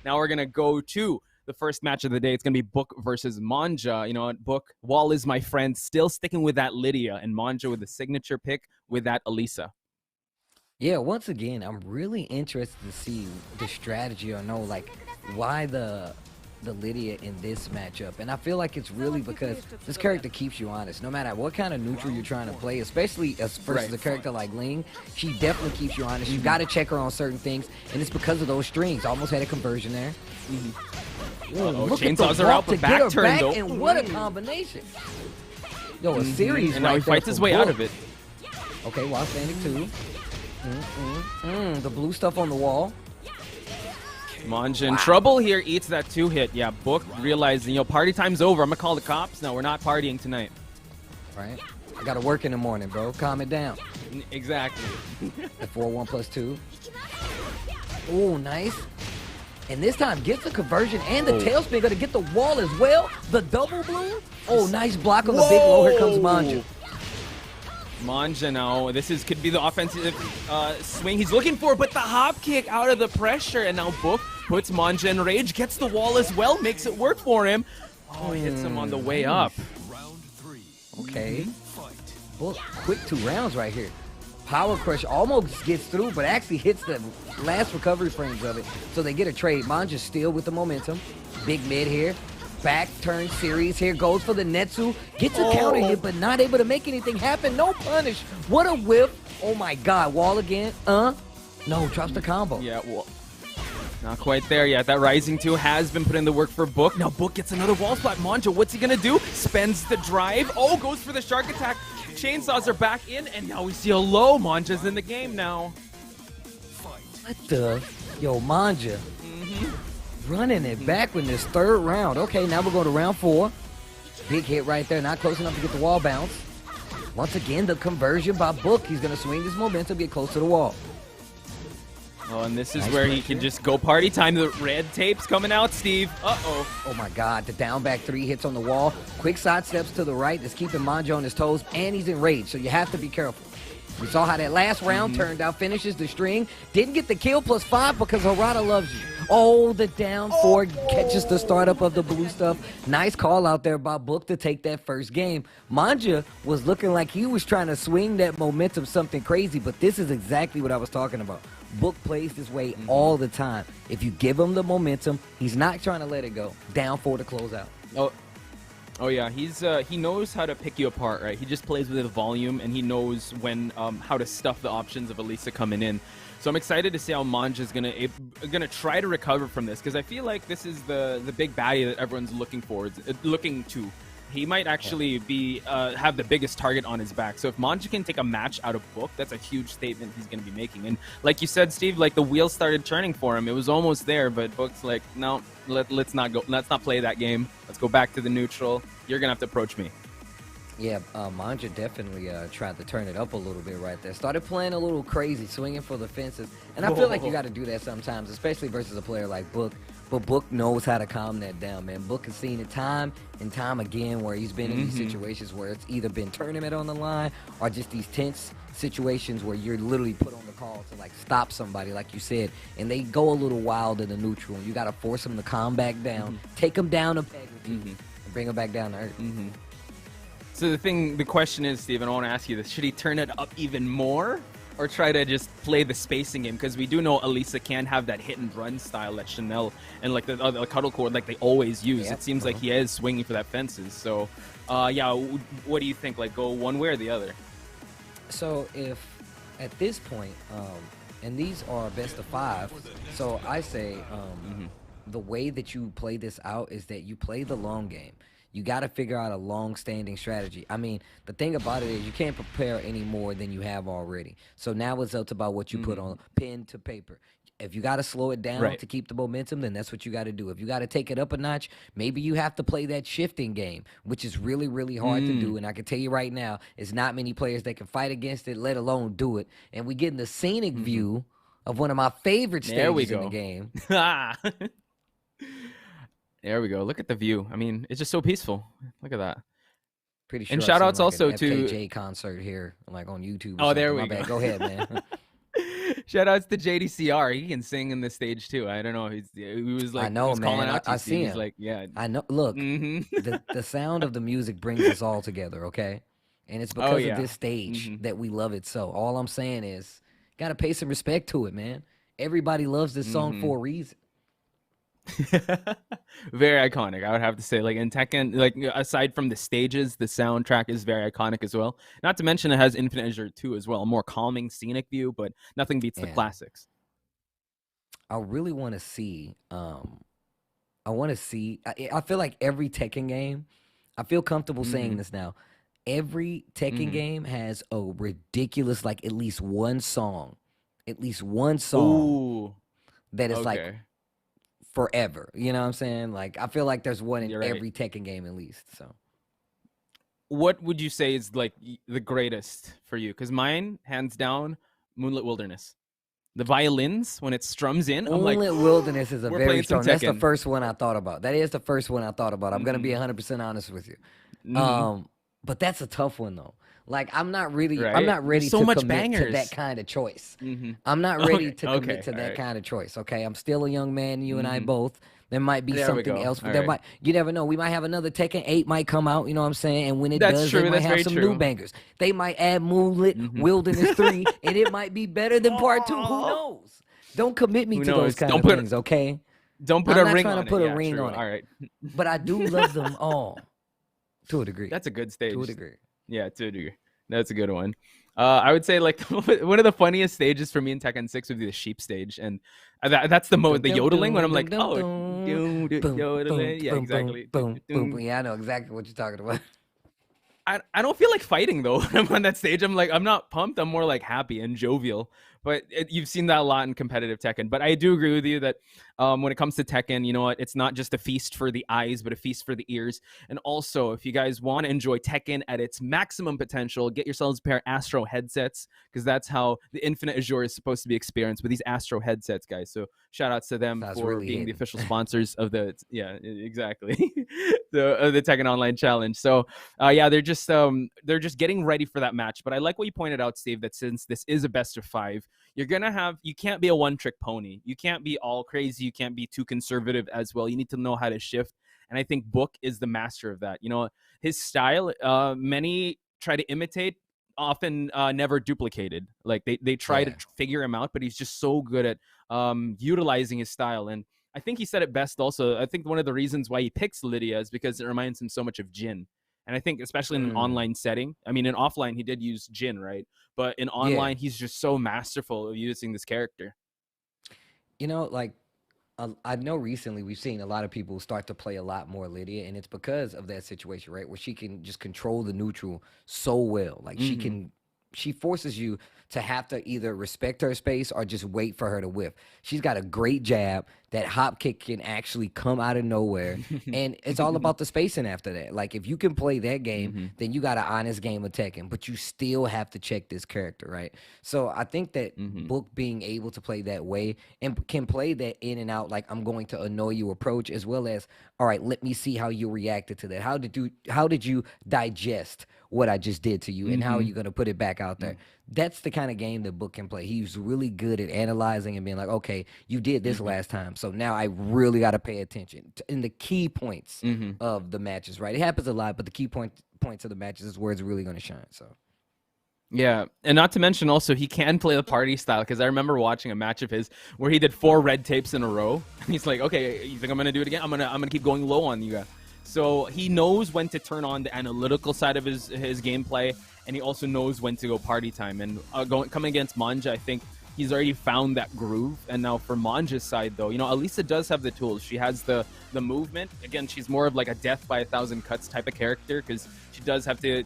Now we're going to go to the first match of the day. It's going to be Book versus Manja. You know what, Book, Wall is my friend, still sticking with that Lydia, and Manja with the signature pick with that Elisa. Yeah, once again, I'm really interested to see the strategy or know, like, why the Lydia in this matchup. And I feel like it's really because this character keeps you honest. No matter what kind of neutral you're trying to play, especially versus a character like Ling, she definitely keeps you honest. You got to check her on certain things, and it's because of those strings. Almost had a conversion there. Look at the walk to get her back, and what a combination. Yo, a series and now he fights his way out of it. Okay, while standing too. The blue stuff on the wall. Manja in trouble here, eats that 2-hit. Yeah, Book realizing, party time's over. I'm going to call the cops. No, we're not partying tonight. Right. I got to work in the morning, bro. Calm it down. Exactly. The 4-1 plus 2. Oh, nice. And this time gets the conversion and the tailspin. Going to get the wall as well. The double blue. Oh, nice block on the big low. Here comes Manja. Manja now, could be the offensive swing he's looking for, but the hop kick out of the pressure, and now Book puts Manja in rage, gets the wall as well, makes it work for him. Oh, hits him on the way up. Okay. Book, quick 2 rounds right here. Power crush almost gets through, but actually hits the last recovery frames of it, so they get a trade. Manja still with the momentum. Big mid here. Back turn series. Here goes for the Netsu. Gets a counter hit, but not able to make anything happen. No punish. What a whip. Oh my God. Wall again. No, drops the combo. Yeah, well, not quite there yet. That Rising 2 has been put in the work for Book. Now Book gets another wall spot. Manja, what's he going to do? Spends the drive. Oh, goes for the shark attack. Chainsaws are back in, and now we see a low. Manja's in the game now. What the? Yo, Manja. Running it back in this 3rd round. Okay, now we're going to round 4. Big hit right there. Not close enough to get the wall bounce. Once again, the conversion by Book. He's going to swing his momentum, get close to the wall. Oh, and this is where he can just go party time. The red tape's coming out, Steve. Oh my God, the down back 3 hits on the wall. Quick side steps to the right. That's keeping Manja on his toes, and he's in rage, so you have to be careful. We saw how that last round turned out. Finishes the string. Didn't get the kill +5 because Harada loves you. Oh, the down 4 catches the startup of the blue stuff. Nice call out there by Book to take that first game. Manja was looking like he was trying to swing that momentum something crazy, but this is exactly what I was talking about. Book plays this way all the time. If you give him the momentum, he's not trying to let it go. Down 4 to close out. Oh yeah, he knows how to pick you apart, right? He just plays with the volume, and he knows when how to stuff the options of Elisa coming in. So I'm excited to see how Manja's gonna try to recover from this, because I feel like this is the big baddie that everyone's looking to. He might actually have the biggest target on his back. So if Manja can take a match out of Book, that's a huge statement he's going to be making. And like you said, Steve, like the wheels started turning for him. It was almost there, but Book's like, no, let's not go. Let's not play that game. Let's go back to the neutral. You're going to have to approach me. Yeah, Manja definitely tried to turn it up a little bit right there. Started playing a little crazy, swinging for the fences. And I feel like you got to do that sometimes, especially versus a player like Book. But Book knows how to calm that down, man. Book has seen it time and time again where he's been in these situations where it's either been tournament on the line or just these tense situations where you're literally put on the call to, like, stop somebody, like you said, and they go a little wild in the neutral, and you got to force them to calm back down, take them down a peg with you, and bring them back down to earth. So the question is, Steve, and I want to ask you this, should he turn it up even more? Or try to just play the spacing game, because we do know Elisa can have that hit and run style that Chanel and like the cuddle cord like they always use. Yep. It seems like he is swinging for that fences. So, yeah, what do you think? Like, go one way or the other? So if at this point, and these are best of 5, so I say the way that you play this out is that you play the long game. You got to figure out a long-standing strategy. I mean, the thing about it is you can't prepare any more than you have already. So now it's up about what you put on pen to paper. If you got to slow it down to keep the momentum, then that's what you got to do. If you got to take it up a notch, maybe you have to play that shifting game, which is really, really hard to do. And I can tell you right now, it's not many players that can fight against it, let alone do it. And we get in the scenic view of one of my favorite stages in the game. There we go. Look at the view. I mean, it's just so peaceful. Look at that. Pretty sure. And I've shout outs seen, like, also an to FKJ concert here, like on YouTube. Oh, there we My go. bad. Go ahead, man. Shout outs to JDCR. He can sing in the stage too. I don't know. He was I like, he know, was calling man. out to I you, Steve. see He's him. like, yeah. I know. Look, Mm-hmm. the sound of the music brings us all together, okay? And it's Oh because of yeah. this stage Mm-hmm. that we love it so. All I'm saying is, gotta pay some respect to it, man. Everybody loves this song Mm-hmm. for a reason. Very iconic, I would have to say. Like in Tekken, like aside from the stages, the soundtrack is very iconic as well. Not to mention it has Infinite Azure 2 as well, a more calming, scenic view, but nothing beats the And classics. I really want to see. I want to see. I feel like every Tekken game. I feel comfortable saying Mm-hmm. this now. Every Tekken Mm-hmm. game has a ridiculous, like at least one song Ooh. that is like Okay. forever. You know what I'm saying? Like I feel like there's one in You're right. every Tekken game at least. So What would you say is like the greatest for you? Because mine, hands down, Moonlit Wilderness. The violins when it strums in, I'm like, Moonlit Wilderness is a we're very playing some strong. That's the Tekken. first one I thought about. That is the first one I thought about. I'm gonna be Mm-hmm. 100% honest with you. Mm-hmm. Um, but that's a tough one though. Like I'm Right? not There's ready so to much commit to that bangers. kind of choice. Mm-hmm. I'm not ready Okay. to commit Okay. to All that right. kind of choice. Okay, I'm still a young man. You and I Mm-hmm. both. There might be There we something go. else. All There right. might. You never know. We might have another Tekken 8 might come out. You know what I'm saying? And when it That's does, they true. might That's have very some new true. bangers. They might add Moonlit Mm-hmm. Wilderness 3, and it might be better than Part 2. Who Oh, knows? Don't commit me who to those knows? kind of things. Okay. Don't put I'm a not ring trying to on it. put a Yeah, ring true. on it, All right. but I do love them all to a degree. That's a good To a stage. degree. Yeah, to a degree. That's a good one. I would say like one of the funniest stages for me in Tekken 6 would be the sheep stage, and that's Dum the dum yodeling when dum I'm dum like, dum oh, dum. Boom boom yodeling. Yeah, boom boom exactly. boom boom. Yeah, I know exactly what you're talking about. I don't feel like fighting though when I'm on that stage. I'm like, I'm not pumped. I'm more like happy and jovial. But you've seen that a lot in competitive Tekken. But I do agree with you that when it comes to Tekken, you know what? It's not just a feast for the eyes, but a feast for the ears. And also, if you guys want to enjoy Tekken at its maximum potential, get yourselves a pair of Astro headsets because that's how the Infinite Azure is supposed to be experienced with these Astro headsets, guys. So shout outs to them Sounds for really being the hidden. official sponsors of the exactly the Tekken Online Challenge. So yeah, they're just getting ready for that match. But I like what you pointed out, Steve, that since this is a best of 5, you can't be a one-trick pony. You can't be all crazy. You can't be too conservative as well. You need to know how to shift. And I think Book is the master of that. You know, his style, many try to imitate, often never duplicated. Like they try to Yeah. figure him out, but he's just so good at utilizing his style. And I think he said it best also. I think one of the reasons why he picks Lydia is because it reminds him so much of Jin. And I think especially in an Mm. online setting, I mean, in offline, he did use Jin, right? But in Yeah. online, he's just so masterful of using this character. You know, like I know recently we've seen a lot of people start to play a lot more Lydia, and it's because of that situation, right? Where she can just control the neutral so well. Like Mm-hmm. she forces you to have to either respect her space or just wait for her to whiff. She's got a great jab. That hop kick can actually come out of nowhere. And it's all about the spacing after that. Like if you can play that game, Mm-hmm. then you got an honest game of Tekken, but you still have to check this character, right? So I think that Mm-hmm. Book being able to play that way and can play that in and out, like I'm going to annoy you approach, as well as, all right, let me see how you reacted to that. How did you digest what I just did to you, and how are Mm-hmm. you gonna put it back out there? That's the kind of game that Book can play. He's really good at analyzing and being like, okay, you did this Mm-hmm. last time, so now I really got to pay attention in the key points Mm-hmm. of the matches. Right, it happens a lot, but the key points of the matches is where it's really going to shine. So Yeah, and not to mention also he can play the party style because I remember watching a match of his where he did 4 red tapes in a row. He's like, okay, you think I'm gonna do it again? I'm gonna keep going low on you guys. So he knows when to turn on the analytical side of his gameplay, and he also knows when to go party time. And coming against Manja, I think he's already found that groove. And now for Manja's side, though, you know, Elisa does have the tools. She has the movement. Again, she's more of like a death by 1,000 cuts type of character because she does have the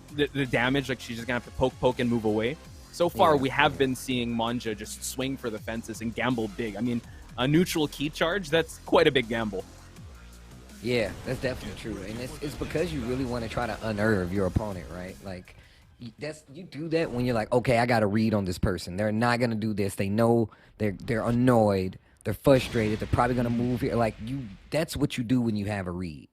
damage. Like she's just gonna have to poke and move away. So far, yeah, we have been seeing Manja just swing for the fences and gamble big. I mean, a neutral key charge, that's quite a big gamble. yeah, that's definitely true, and it's because you really want to try to unnerve your opponent, right? Like you do that when you're like, okay, I got to read on this person. They're not gonna do this. They know they're annoyed. They're frustrated. They're probably gonna move here. Like you, that's what you do when you have a read.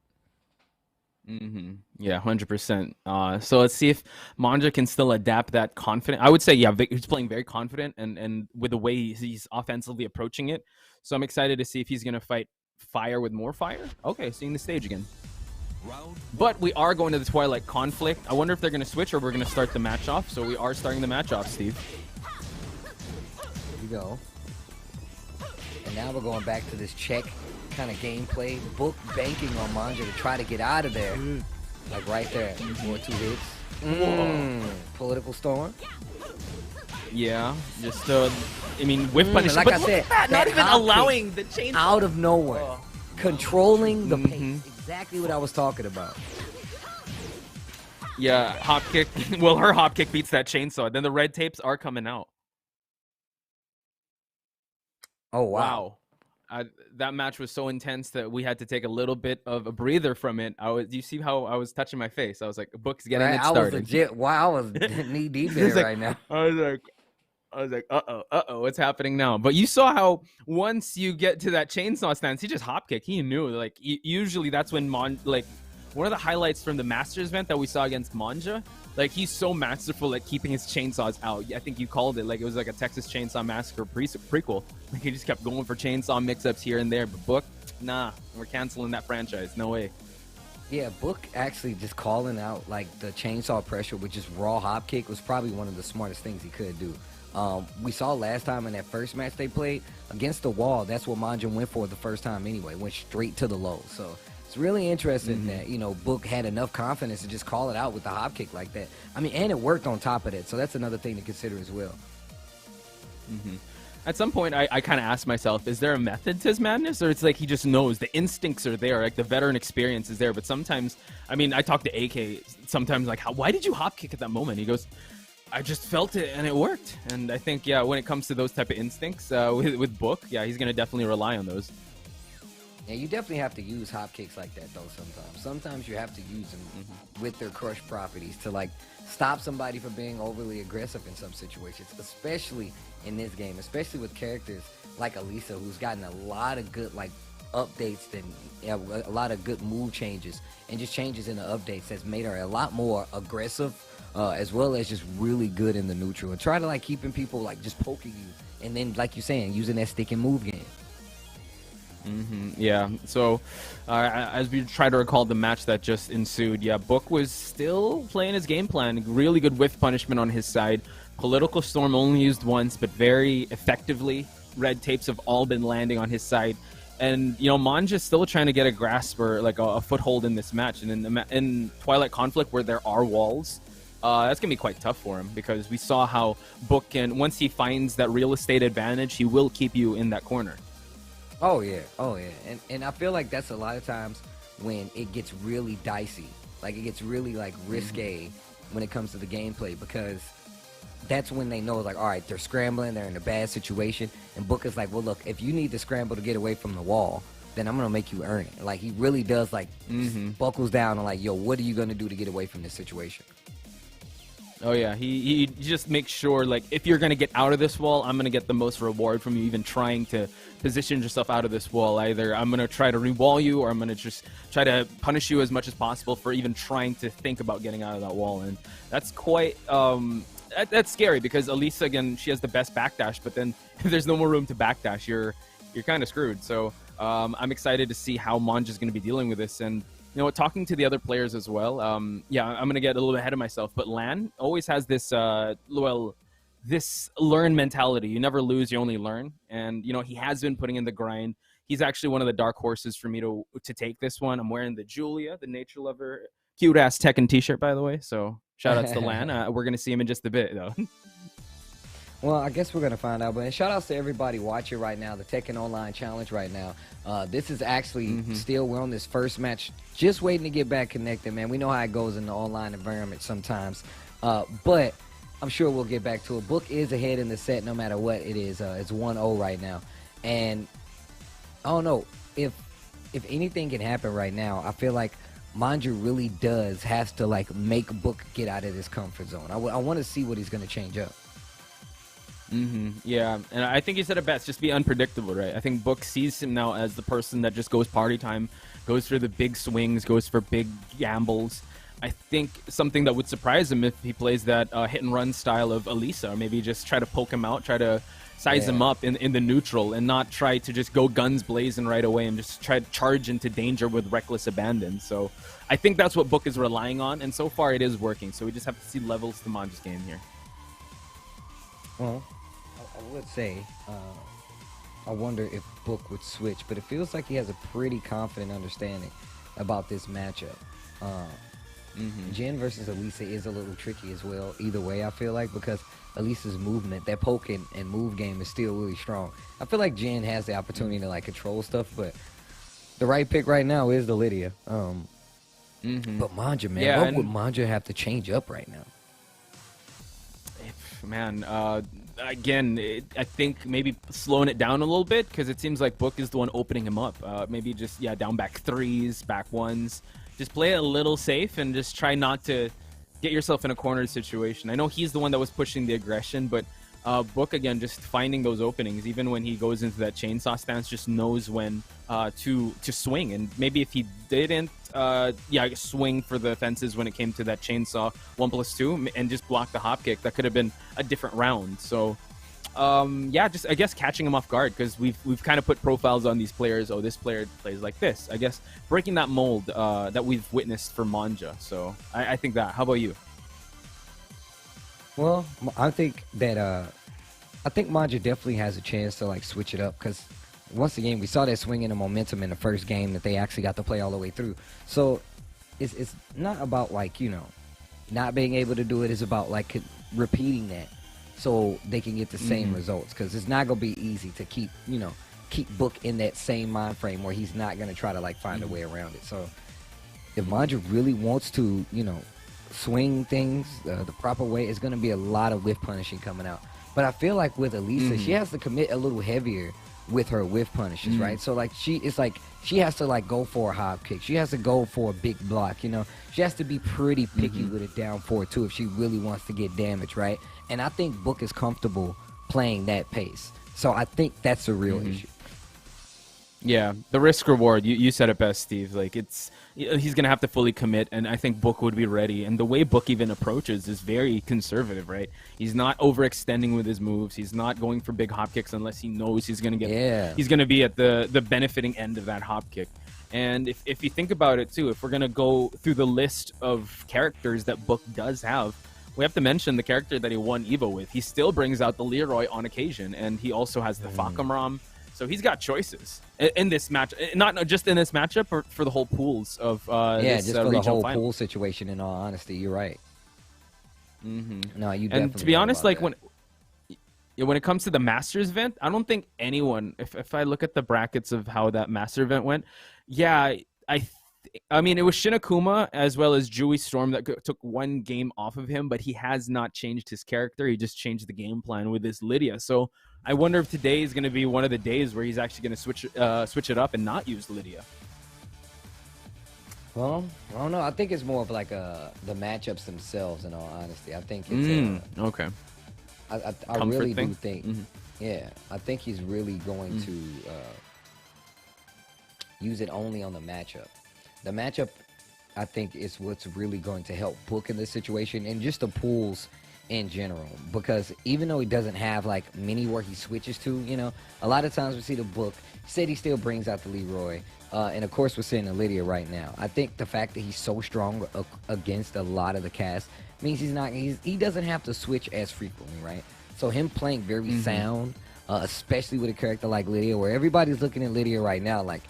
Yeah, 100%. So let's see if Manja can still adapt that confident. I would say, yeah, he's playing very confident and with the way he's offensively approaching it. So I'm excited to see if he's going to fight fire with more fire. Okay, seeing the stage again. But we are going to the Twilight Conflict. I wonder if they're going to switch or we're going to start the match off. So we are starting the match off, Steve. Here we go. And now we're going back to this check kind of gameplay. Book banking on Manja to try to get out of there. Like right there. 1 or 2 hits. Political storm. Yeah, just I mean, whiff punish. Like but I said, not even hop allowing kick the chain out of nowhere. Controlling the pace. Exactly what I was talking about. Yeah, hop kick. Well, her hop kick beats that chainsaw. Then the red tapes are coming out. Oh, wow. That match was so intense that we had to take a little bit of a breather from it. You see how I was touching my face? I was like, Book's getting it started. I was legit. Wow, I was knee deep in it right now. I was like, what's happening now? But you saw how once you get to that chainsaw stance, he just hop kick. He knew. Like usually that's when one of the highlights from the Masters event that we saw against Manja. Like he's so masterful at keeping his chainsaws out. I think you called it like it was like a Texas Chainsaw Massacre prequel. Like he just kept going for chainsaw mix-ups here and there. But Book, nah, we're canceling that franchise. No way. Yeah, Book actually just calling out like the chainsaw pressure with just raw hop kick was probably one of the smartest things he could do. We saw last time in that first match they played against the wall. That's what Manja went for the first time anyway. Went straight to the low. So it's really interesting that, you know, Book had enough confidence to just call it out with the hop kick like that. I mean, and it worked on top of that. So that's another thing to consider as well. At some point, I kind of asked myself, is there a method to his madness? Or it's like he just knows. The instincts are there. Like the veteran experience is there. But sometimes, I mean, I talk to AK sometimes like, why did you hop kick at that moment? He goes, I just felt it and it worked. And I think, yeah, when it comes to those type of instincts with Book, yeah, he's going to definitely rely on those. Yeah, you definitely have to use hop kicks like that, though, sometimes. Sometimes you have to use them with their crush properties to, like, stop somebody from being overly aggressive in some situations, especially in this game, especially with characters like Elisa, who's gotten a lot of good, like, updates and a lot of good move changes and just changes in the updates that's made her a lot more aggressive as well as just really good in the neutral and try to, like, keeping people, like, just poking you and then, like you're saying, using that stick and move game. Yeah, so as we try to recall the match that just ensued, yeah, Book was still playing his game plan. Really good whiff punishment on his side. Political Storm only used once, but very effectively. Red tapes have all been landing on his side. And, you know, Manja's still trying to get a grasp or, like, a foothold in this match. And in Twilight Conflict, where there are walls, that's going to be quite tough for him because we saw how Book can, once he finds that real estate advantage, he will keep you in that corner. Oh yeah. And I feel like that's a lot of times when it gets really dicey. Like it gets really like risque when it comes to the gameplay because that's when they know like, all right, they're scrambling, they're in a bad situation. And Book is like, well, look, if you need to scramble to get away from the wall, then I'm going to make you earn it. Like he really does like buckles down and like, yo, what are you going to do to get away from this situation? Oh, yeah. He just makes sure, like, if you're going to get out of this wall, I'm going to get the most reward from you even trying to position yourself out of this wall. Either I'm going to try to re-wall you or I'm going to just try to punish you as much as possible for even trying to think about getting out of that wall. And that's quite... that's scary because Elisa, again, she has the best backdash, but then if there's no more room to backdash, you're kind of screwed. So I'm excited to see how Manja's going to be dealing with this. And you know what, talking to the other players as well, yeah, I'm going to get a little bit ahead of myself, but Lan always has this, this learn mentality. You never lose, you only learn. And, you know, he has been putting in the grind. He's actually one of the dark horses for me to take this one. I'm wearing the Julia, the nature lover, cute-ass Tekken t-shirt, by the way. So shout outs to Lan. We're going to see him in just a bit, though. Well, I guess we're going to find out. But shout outs to everybody watching right now, the Tekken Online Challenge right now. This is actually still, we're on this first match, just waiting to get back connected, man. We know how it goes in the online environment sometimes. But I'm sure we'll get back to it. Book is ahead in the set no matter what it is. It's 1-0 right now. And I don't know, if anything can happen right now, I feel like Manja really has to, like, make Book get out of this comfort zone. I want to see what he's going to change up. Yeah, and I think you said it best. Just be unpredictable, right? I think Book sees him now as the person that just goes party time, goes for the big swings, goes for big gambles. I think something that would surprise him if he plays that hit and run style of Elisa, or maybe just try to poke him out, try to size him up in the neutral, and not try to just go guns blazing right away and just try to charge into danger with reckless abandon. So I think that's what Book is relying on, and so far it is working. So we just have to see levels to Manja's game here. Well, I would say, I wonder if Book would switch, but it feels like he has a pretty confident understanding about this matchup. Jin versus Elisa is a little tricky as well, either way, I feel like, because Elisa's movement, that poke and move game is still really strong. I feel like Jin has the opportunity to like control stuff, but the right pick right now is the Lydia. But Manja, man, what would Manja have to change up right now? Man, again, I think maybe slowing it down a little bit, because it seems like Book is the one opening him up. Maybe just, down back threes, back ones. Just play it a little safe and just try not to get yourself in a corner situation. I know he's the one that was pushing the aggression, but Book, again, just finding those openings, even when he goes into that chainsaw stance, just knows when to swing. And maybe if he didn't swing for the fences when it came to that chainsaw 1+2 and just block the hop kick, that could have been a different round. So just I guess catching him off guard, because we've kind of put profiles on these players. Oh, this player plays like this. I guess breaking that mold that we've witnessed for Manja. So I think that. How about you? Well, I think that Manja definitely has a chance to like switch it up, because once again we saw that swing and the momentum in the first game that they actually got to play all the way through. So it's not about like, not being able to do it. It's about like repeating that so they can get the same results, because it's not gonna be easy to keep Book in that same mind frame where he's not gonna try to like find a way around it. So if Manja really wants to swing things the proper way, it's going to be a lot of whiff punishing coming out. But I feel like with Elisa, she has to commit a little heavier with her whiff punishes, right? So like she has to like go for a hop kick. She has to go for a big block, She has to be pretty picky with it down forward too if she really wants to get damage, right? And I think Book is comfortable playing that pace. So I think that's a real issue. Yeah, the risk reward, you said it best, Steve. Like he's gonna have to fully commit, and I think Book would be ready. And the way Book even approaches is very conservative, right? He's not overextending with his moves. He's not going for big hop kicks unless he knows he's gonna get. He's gonna be at the benefiting end of that hop kick. And if you think about it too, if we're gonna go through the list of characters that Book does have, we have to mention the character that he won Evo with. He still brings out the Leroy on occasion, and he also has the Fakamram. So he's got choices in this match, not just in this matchup, but for the whole pools of this just for the whole final. pool situation. In all honesty, you're right. No, you definitely. And to be honest, like when it comes to the Masters event, I don't think anyone. If I look at the brackets of how that Master event went, I mean, it was Shinakuma as well as Jui Storm that took one game off of him, but he has not changed his character. He just changed the game plan with this Lydia. So I wonder if today is going to be one of the days where he's actually going to switch it up and not use Lydia. Well, I don't know. I think it's more of like the matchups themselves. In all honesty, I think it's okay. I really do think. Yeah, I think he's really going to use it only on the matchup. The matchup, I think, is what's really going to help Book in this situation, and just the pools in general. Because even though he doesn't have like many where he switches to, a lot of times we see the Book. Said he still brings out the Leroy, and of course we're seeing the Lydia right now. I think the fact that he's so strong against a lot of the cast means he doesn't have to switch as frequently, right? So him playing very sound, especially with a character like Lydia, where everybody's looking at Lydia right now like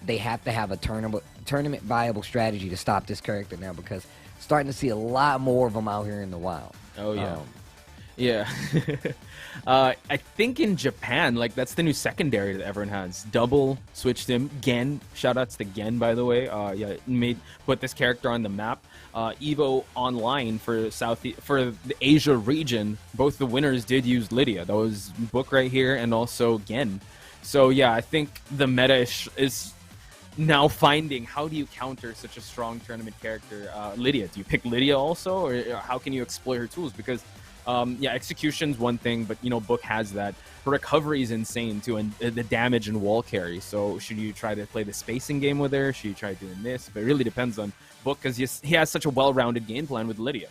they have to have a tournament viable strategy to stop this character now, because starting to see a lot more of them out here in the wild. Oh yeah. Yeah. I think in Japan, like that's the new secondary that everyone has. Double switched him. Gen, shoutouts to Gen, by the way. Put this character on the map. Evo Online for the Asia region, both the winners did use Lydia. That was Book right here, and also Gen. So yeah, I think the meta is now finding how do you counter such a strong tournament character. Lydia, do you pick Lydia also, or how can you exploit her tools? Because Yeah, execution's one thing, but Book has that. Her recovery is insane too, and the damage and wall carry. So should you try to play the spacing game with her? Should you try doing this? But it really depends on Book, because he has such a well-rounded game plan with Lydia.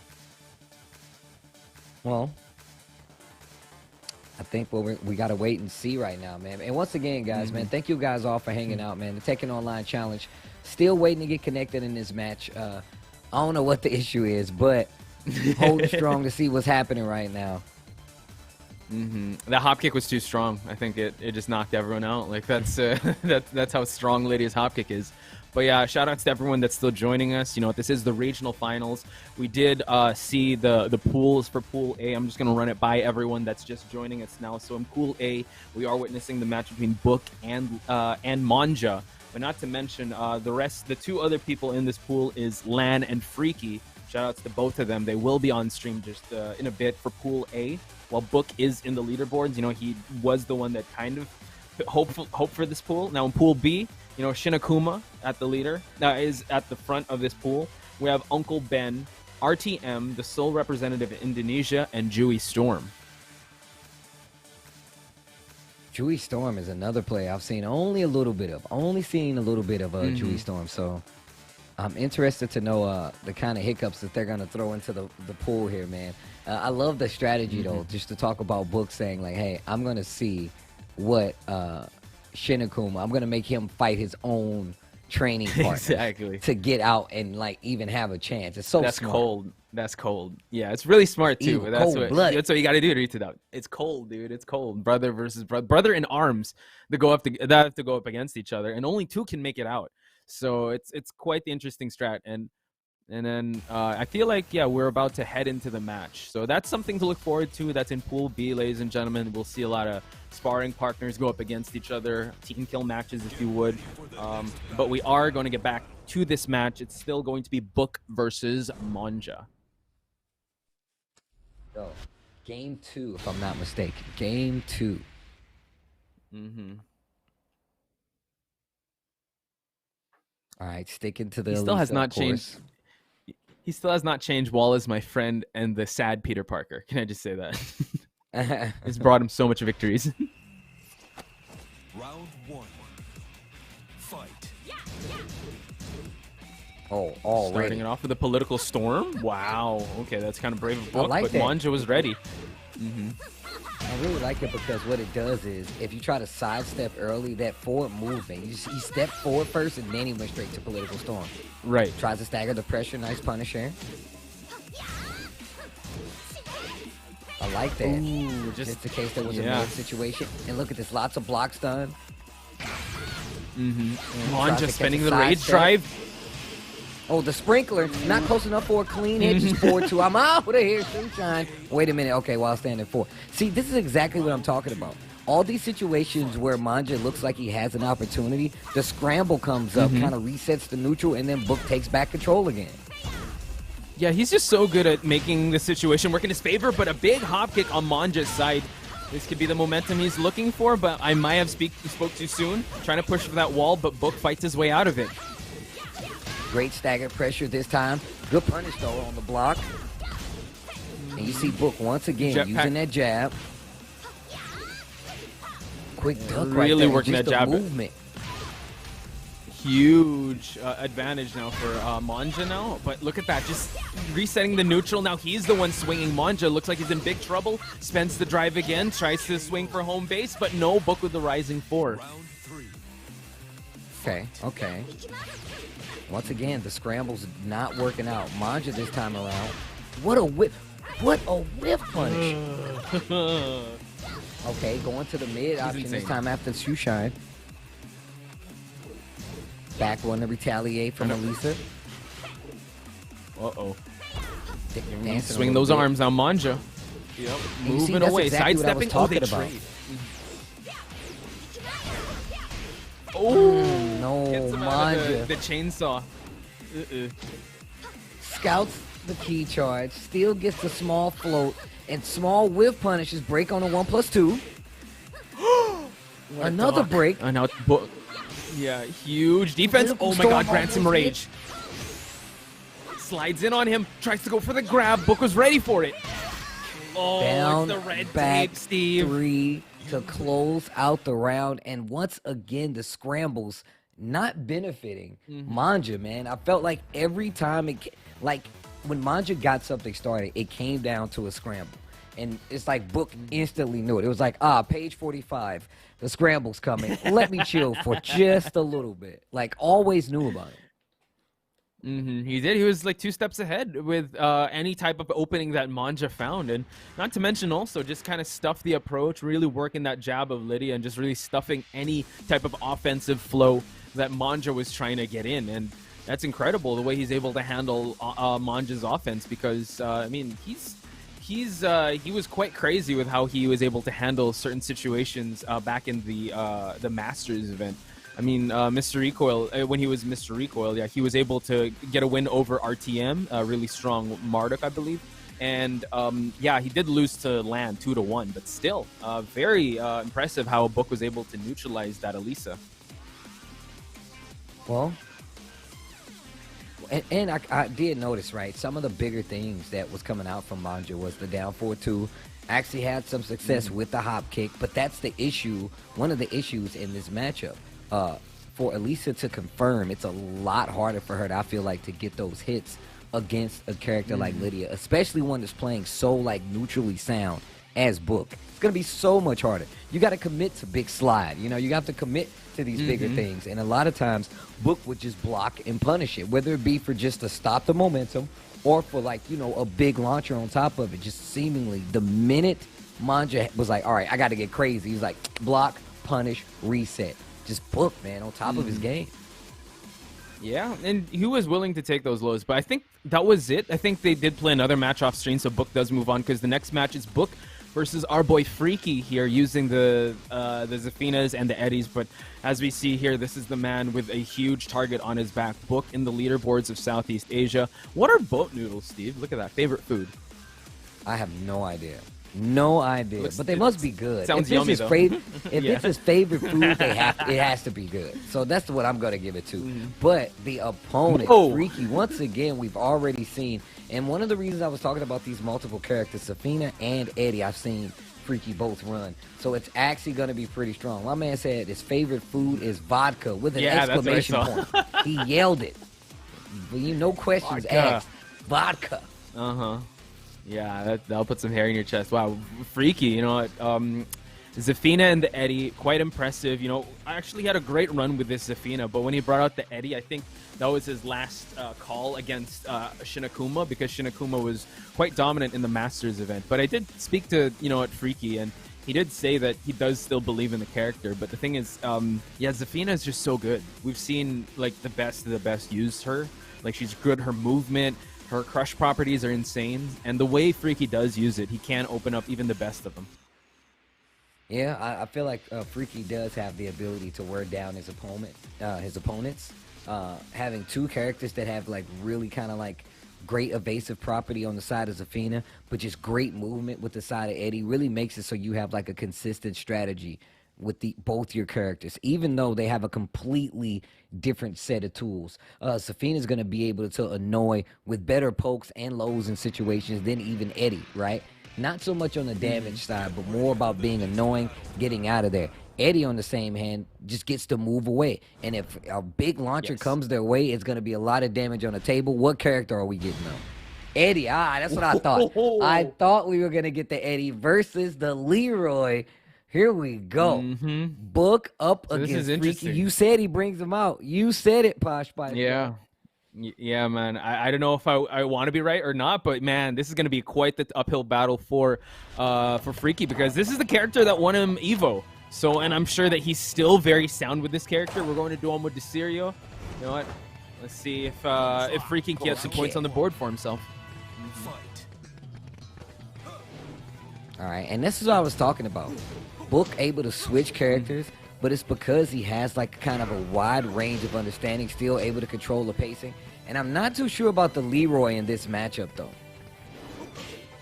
Well, I think we got to wait and see right now, man. And once again, guys, man, thank you guys all for hanging out, man. The Tekken Online Challenge, still waiting to get connected in this match. I don't know what the issue is, but holding strong to see what's happening right now. That hop kick was too strong. I think it just knocked everyone out. Like that's that's how strong Lydia's hop kick is. But yeah, shout outs to everyone that's still joining us. This is the regional finals. We did see the pools for Pool A. I'm just gonna run it by everyone that's just joining us now. So in Pool A, we are witnessing the match between Book and Manja. But not to mention the two other people in this pool is Lan and Freaky. Shout outs to both of them. They will be on stream just in a bit for Pool A. While Book is in the leaderboards, he was the one that kind of hope for this pool. Now in Pool B, Shinakuma at the leader is at the front of this pool. We have Uncle Ben, RTM, the sole representative of Indonesia, and Jewy Storm. Jewy Storm is another player I've seen only seen a little bit of Jewy Storm. So I'm interested to know the kind of hiccups that they're going to throw into the pool here, man. I love the strategy, though, just to talk about Book saying, like, hey, I'm going to see what Shinakuma, I'm going to make him fight his own training partner to get out and, like, even have a chance. It's so smart. Cold. That's cold. Yeah, it's really smart, too. Ew, that's what you got to do to reach it out. It's cold, dude. It's cold. Brother versus brother. Brother in arms that have to go up against each other, and only two can make it out. So it's quite the interesting strat. And then I feel like, we're about to head into the match. So that's something to look forward to. That's in Pool B, ladies and gentlemen. We'll see a lot of sparring partners go up against each other, team kill matches, if you would. But we are going to get back to this match. It's still going to be Book versus Manja. So, game 2, if I'm not mistaken. Game 2. All right, sticking to the He still has not changed. He still has not changed. Wall is my friend and the sad Peter Parker. Can I just say that? It's brought him so much victories. Round 1. Fight. Oh, already. Starting it off with a political storm? Wow. Okay, that's kind of brave of Book, like but that. Manja was ready. I really like it because what it does is, if you try to sidestep early, that forward movement, he stepped forward first and then he went straight to political storm. Right. Tries to stagger the pressure, nice punisher. I like that. Ooh, just in case there was a mid situation. And look at this, lots of blocks done. Manja spending the rage drive. Oh, the sprinkler, not close enough for a clean hit, just forward 2. I'm out of here, sunshine. Wait a minute, okay, while standing 4. See, this is exactly what I'm talking about. All these situations where Manja looks like he has an opportunity, the scramble comes up, kind of resets the neutral, and then Book takes back control again. Yeah, he's just so good at making the situation work in his favor, but a big hop kick on Manja's side. This could be the momentum he's looking for, but I might have spoke too soon. Trying to push for that wall, but Book fights his way out of it. Great staggered pressure this time. Good punish, though, on the block. And you see Book once again using that jab. Quick duck really right working there, that jab. Movement. Huge advantage now for Manja now. But look at that, just resetting the neutral. Now he's the one swinging. Manja looks like he's in big trouble. Spends the drive again, tries to swing for home base, but no, Book with the rising 4. Okay. Once again, the scramble's not working out. Manja this time around. What a whip punish. Okay, going to the mid option this time after Shushan. Back one to retaliate from Elisa. Swing those arms on Manja. Yep. Moving away, exactly sidestepping. They trade. No, Manja. The chainsaw. Scouts the key charge, still gets the small float, and small whiff punishes break on a 1+2. Another break. And now yeah, huge defense. Oh my god, grants him rage. Slides in on him, tries to go for the grab. Book was ready for it. Oh, Down, it's the red back, tape, Steve. 3 to close out the round. And once again, the scrambles not benefiting Manja, man. I felt like every time like when Manja got something started, it came down to a scramble. And it's like Book instantly knew it. It was like, page 45, the scramble's coming. Let me chill for just a little bit. Like, always knew about it. He did. He was like 2 steps ahead with any type of opening that Manja found. And not to mention also just kind of stuff the approach, really working that jab of Lydia and just really stuffing any type of offensive flow that Manja was trying to get in. And that's incredible, the way he's able to handle Manja's offense, because, I mean, he was quite crazy with how he was able to handle certain situations back in the Masters event. I mean, Mr. Recoil, when he was Mr. Recoil, yeah, he was able to get a win over RTM, really strong Marduk, I believe. And, yeah, he did lose to Land 2-1, but still, very impressive how Book was able to neutralize that Elisa. Well, and I did notice, right, some of the bigger things that was coming out from Manja was the down 4-2. Actually had some success with the hop kick, but that's the issue, one of the issues in this matchup. For Elisa to confirm, it's a lot harder for her, I feel like, to get those hits against a character like Lydia, especially one that's playing so, like, neutrally sound as Book. It's going to be so much harder. You got to commit to big slide. You know, you have to commit to these bigger things. And a lot of times, Book would just block and punish it, whether it be for just to stop the momentum or for, like, you know, a big launcher on top of it. Just seemingly, the minute Manja was like, all right, I got to get crazy, he's like, block, punish, reset. Just Book, man, on top of his game. Yeah, and he was willing to take those lows, but I think that was it. I think they did play another match off stream, so Book does move on, because the next match is Book versus our boy Freaky here, using the Zafinas and the Eddies. But as we see here, this is the man with a huge target on his back. Book in the leaderboards of Southeast Asia. What are boat noodles, Steve? Look at that. Favorite food? I have no idea. No idea, but they must be good. Sounds if yummy, it's though. If it's his favorite food, it has to be good. So that's what I'm going to give it to. But the opponent, Freaky, once again, we've already seen. And one of the reasons I was talking about these multiple characters, Safina and Eddie, I've seen Freaky both run. So it's actually going to be pretty strong. My man said his favorite food is vodka with an exclamation point. He yelled it. No questions asked. Vodka. Uh-huh. Yeah, that'll put some hair in your chest. Wow, Freaky, you know what? Zafina and the Eddie, quite impressive. You know, I actually had a great run with this Zafina, but when he brought out the Eddie, I think that was his last call against Shinakuma, because Shinakuma was quite dominant in the Masters event. But I did speak to, you know, at Freaky, and he did say that he does still believe in the character. But the thing is, yeah, Zafina is just so good. We've seen, like, the best of the best use her. Like, she's good, her movement, her crush properties are insane, and the way Freaky does use it, he can open up even the best of them. Yeah, I feel like Freaky does have the ability to wear down his opponents. Having two characters that have, like, really kind of like great evasive property on the side of Zafina, but just great movement with the side of Eddie really makes it so you have like a consistent strategy with both your characters, even though they have a completely different set of tools. Safina's going to be able to annoy with better pokes and lows in situations than even Eddie, right? Not so much on the damage side, but more about being annoying, getting out of there. Eddie, on the same hand, just gets to move away. And if a big launcher comes their way, it's going to be a lot of damage on the table. What character are we getting, though? Eddie, that's what I thought. I thought we were going to get the Eddie versus the Leroy. Here we go. Book up against Freaky. You said he brings him out. You said it, Posh Pipe. Yeah. Yeah, man. I don't know if I want to be right or not, but man, this is going to be quite the uphill battle for Freaky, because this is the character that won him Evo. So, and I'm sure that he's still very sound with this character. We're going to duel him with Desirio. You know what? Let's see if Freaky can get some points on the board for himself. All right, and this is what I was talking about. Book able to switch characters, but it's because he has like kind of a wide range of understanding, still able to control the pacing. And I'm not too sure about the Leroy in this matchup, though.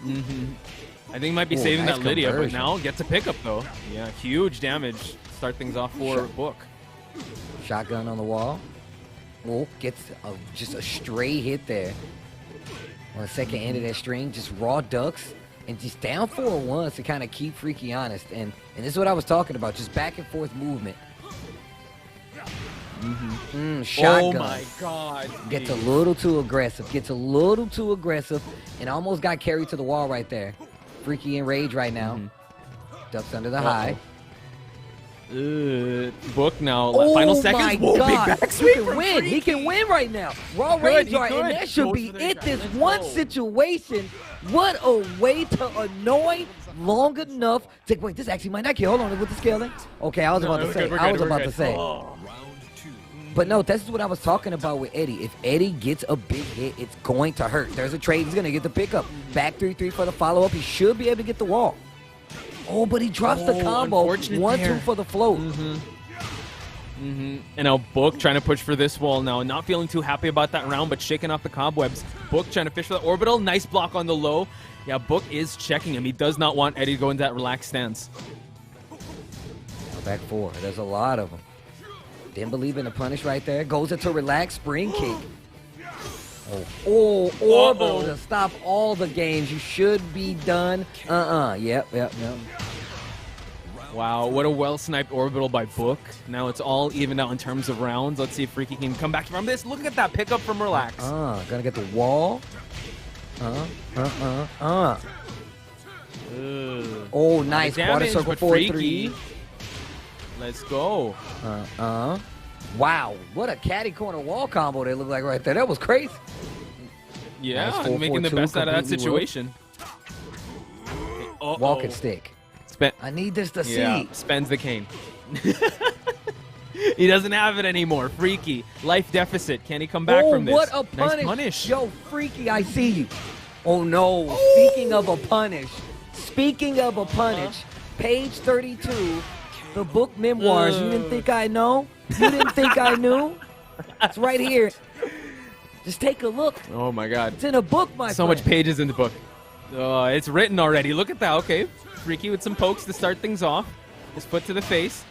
I think he might be saving that Lydia, but now gets a pickup, though. Yeah, huge damage. Start things off for Book. Shotgun on the wall. Wolf gets just a stray hit there. On the second end of that string, just raw ducks and just down 4-1 to kind of keep Freaky honest. And this is what I was talking about, just back and forth movement. Shotgun. Oh my God. Gets a little too aggressive. And almost got carried to the wall right there. Freaky in rage right now. Ducks under the high. Book now. Oh Final seconds. My Whoa, God. big backswing. He can win. He can win right now. Raw He rage could. right, and that should Goes be for the it. shot. This Let's one go. situation. What a way to annoy long enough to wait. This actually might not kill. Hold on with the scaling. Okay, I was about to say. I was about to say. Round 2. But no, this is what I was talking about with Eddie. If Eddie gets a big hit, it's going to hurt. There's a trade. He's going to get the pickup. Back 3-3 for the follow-up. He should be able to get the wall. Oh, but he drops the combo. Unfortunate 1-2 there. for the float. And now Book trying to push for this wall now. Not feeling too happy about that round, but shaking off the cobwebs. Book trying to fish for the orbital. Nice block on the low. Yeah, Book is checking him. He does not want Eddie to go into that relaxed stance. Now back 4. There's a lot of them. Didn't believe in the punish right there. Goes into relaxed spring kick. Oh, orbital to stop all the games. You should be done. Yep. Wow, what a well-sniped orbital by Book. Now it's all evened out in terms of rounds. Let's see if Freaky can come back from this. Look at that pickup from Relax. Gonna get the wall. Oh, nice. Quarter Damage, circle but 4-3. Freaky. Let's go. Wow, what a catty corner wall combo they look like right there. That was crazy. Yeah, Nice 4-4-2, making the best out of that completely looped. situation. Walking stick. I need this to see. Spends the cane. He doesn't have it anymore. Freaky. Life deficit. Can he come back from this? What a punish. Nice punish. Yo, Freaky, I see you. Oh, no. Speaking of a punish. Page 32, the book memoirs. You didn't think I know? You didn't think I knew? It's right here. Just take a look. Oh, my God. It's in a book, my friend. So much pages in the book. It's written already. Look at that. Okay. Freaky with some pokes to start things off. His foot to the face.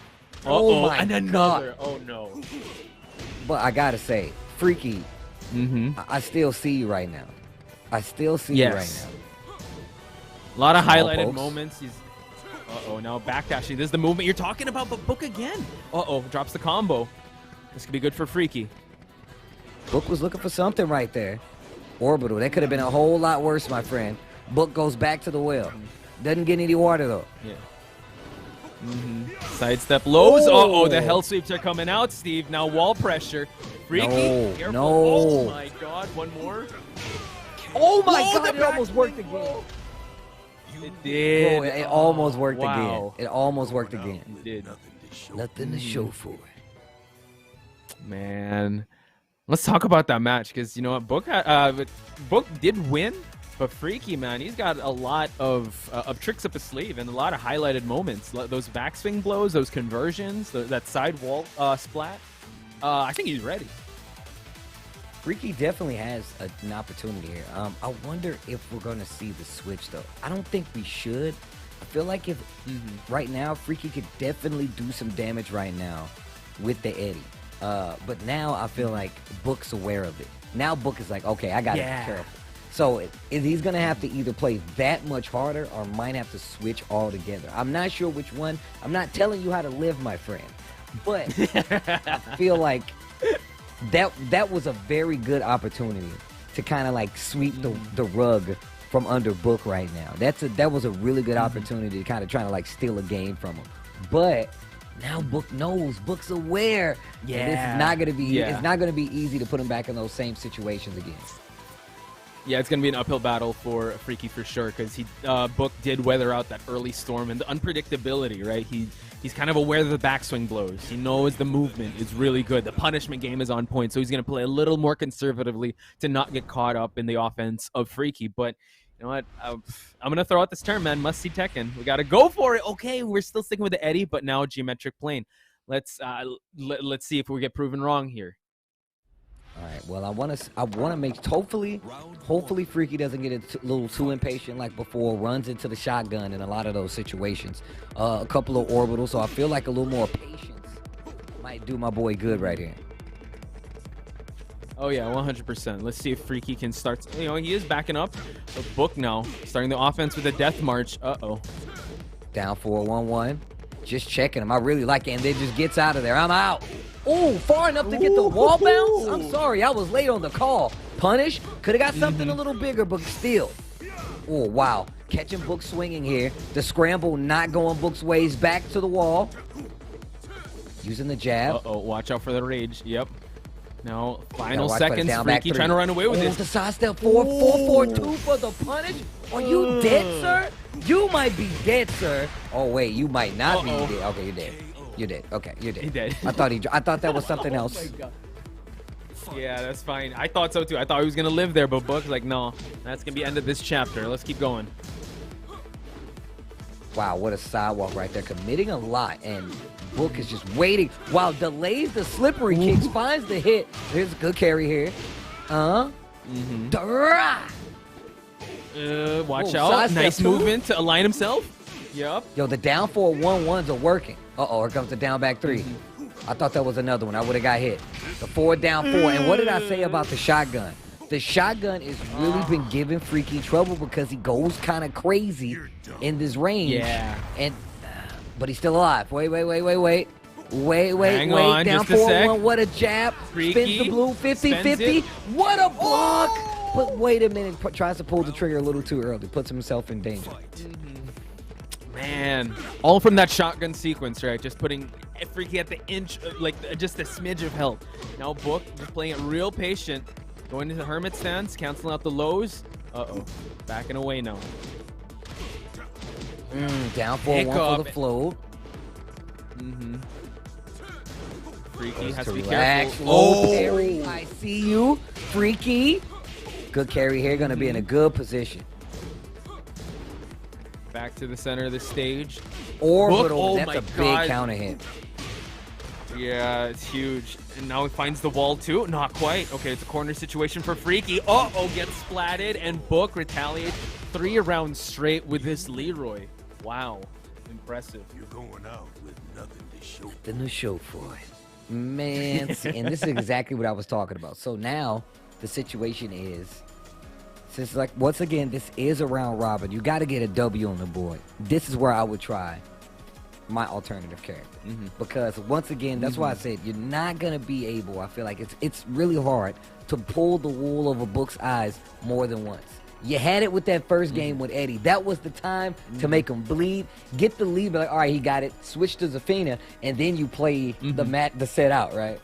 Oh my and another. Oh, no. But I got to say, Freaky, I still see you right now. I still see you right now. A lot of Small highlighted pokes. moments. He's now backdashing. This is the movement you're talking about, but Book again. Drops the combo. This could be good for Freaky. Book was looking for something right there. Orbital. That could have been a whole lot worse, my friend. Book goes back to the well. Doesn't get any water, though. Yeah. Sidestep lows. The hell sweeps are coming out, Steve. Now wall pressure. Freaky. No, Careful. no. Oh, my God. One more. Oh, my Oh, God. the It almost worked backswing. again. It did. Bro, it almost worked Wow. again. It almost worked again. It did. Nothing to show for it. Man. Let's talk about that match, because you know what? Book did win, but Freaky, man, he's got a lot of tricks up his sleeve and a lot of highlighted moments. Those backswing blows, those conversions, that side wall splat. I think he's ready. Freaky definitely has an opportunity here. I wonder if we're going to see the switch, though. I don't think we should. I feel like if right now, Freaky could definitely do some damage right now with the Eddie. But now I feel like Book's aware of it. Now Book is like, okay, I got to be careful. So he's going to have to either play that much harder or might have to switch altogether. I'm not sure which one. I'm not telling you how to live, my friend. But I feel like that was a very good opportunity to kind of like sweep the rug from under Book right now. That was a really good opportunity to kind of try to like steal a game from him. But now Book knows. Book's aware. Yeah. This is not gonna be. It's not gonna be easy to put him back in those same situations again. Yeah, it's gonna be an uphill battle for Freaky for sure, because Book did weather out that early storm and the unpredictability. Right, he's kind of aware of the backswing blows. He knows the movement is really good. The punishment game is on point, so he's gonna play a little more conservatively to not get caught up in the offense of Freaky. But you know what? I'm going to throw out this term, man. Must see Tekken. We got to go for it. Okay, we're still sticking with the Eddie, but now geometric plane. Let's see if we get proven wrong here. All right. Well, I want to make hopefully Freaky doesn't get a little too impatient like before. Runs into the shotgun in a lot of those situations. A couple of orbitals, so I feel like a little more patience might do my boy good right here. Oh yeah, 100%. Let's see if Freaky can start. You know, he is backing up. The Book now starting the offense with a death march. Uh-oh. Down 4-1-1. Just checking him. I really like it, and then just gets out of there. I'm out. Oh, far enough to get the wall bounce? I'm sorry, I was late on the call. Punish? Could have got something a little bigger, but still. Oh, wow. Catching Book swinging here. The scramble not going Book's ways. Back to the wall. Using the jab. Uh-oh, watch out for the rage. Yep. Now, final watch for the seconds. down back Freaky three. trying to run away with Oh, this. the sidestep 4-4-4-2 for the punish. Are you dead, sir? You might be dead, sir. Oh, wait, you might not be dead. Okay, you're dead. You're dead. Okay, you're dead. He dead. I thought that was something else. Yeah, that's fine. I thought so too. I thought he was gonna live there, but Book's like, no, that's gonna be end of this chapter. Let's keep going. Wow, what a sidewalk right there. Committing a lot, and Book is just waiting while delays the slippery kicks, finds the hit. There's a good carry here. Watch Ooh, out. sidestep Nice two. movement to align himself. Yep. Yo, the down 4-1-1s are working. Uh-oh, here comes the down back 3. I thought that was another one. I would have got hit. The 4 down 4. And what did I say about the shotgun? The shotgun has really been giving Freaky trouble because he goes kind of crazy in this range. Yeah. And but he's still alive. Wait. Hang on, Down just a sec. 4-1. What a jab. Freaky Spins the blue. 50-50. What a block. But wait a minute. Tries to pull the trigger a little too early. Puts himself in danger. Man, all from that shotgun sequence, right? Just putting Freaky at the inch, like just a smidge of health. Now Book just playing it real patient, going into the hermit stance, canceling out the lows. Uh-oh, backing away now. Down 4-1 for the float. Freaky has to be Relax, careful. low parry. I see you, Freaky. Good carry here, gonna be in a good position. Back to the center of the stage. Orbital, Oh that's my a big God. counter hit. Yeah, it's huge. And now he finds the wall too. Not quite. Okay, it's a corner situation for Freaky. Uh-oh, gets splatted, and Book retaliates 3 rounds straight with this Leroy. Wow, impressive. You're going out with nothing to show. The new show for it. Man, see, and this is exactly what I was talking about. So now the situation is, since like once again this is a round robin, you got to get a W on the board. This is where I would try my alternative character because once again that's why I said you're not gonna be able. I feel like it's really hard to pull the wool over Book's eyes more than once. You had it with that first game with Eddie. That was the time to make him bleed, get the lead, be like, all right, he got it, switch to Zafina, and then you play the set out, right?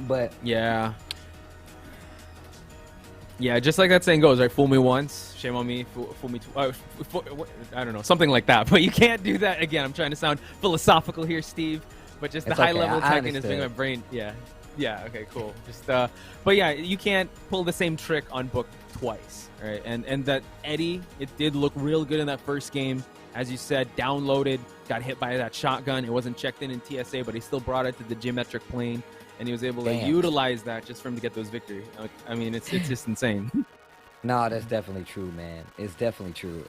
But Yeah, just like that saying goes, right? Fool me once, shame on me. Fool me twice. I don't know, something like that. But you can't do that again. I'm trying to sound philosophical here, Steve. But just It's the high okay, level I Tekken is making my understand. brain. Yeah. Okay, cool. Just but yeah, you can't pull the same trick on Book twice, right? And that Eddie, it did look real good in that first game. As you said, downloaded, got hit by that shotgun. It wasn't checked in TSA, but he still brought it to the geometric plane. And he was able to utilize that just for him to get those victories. I mean, it's just insane. no, that's definitely true, man. It's definitely true.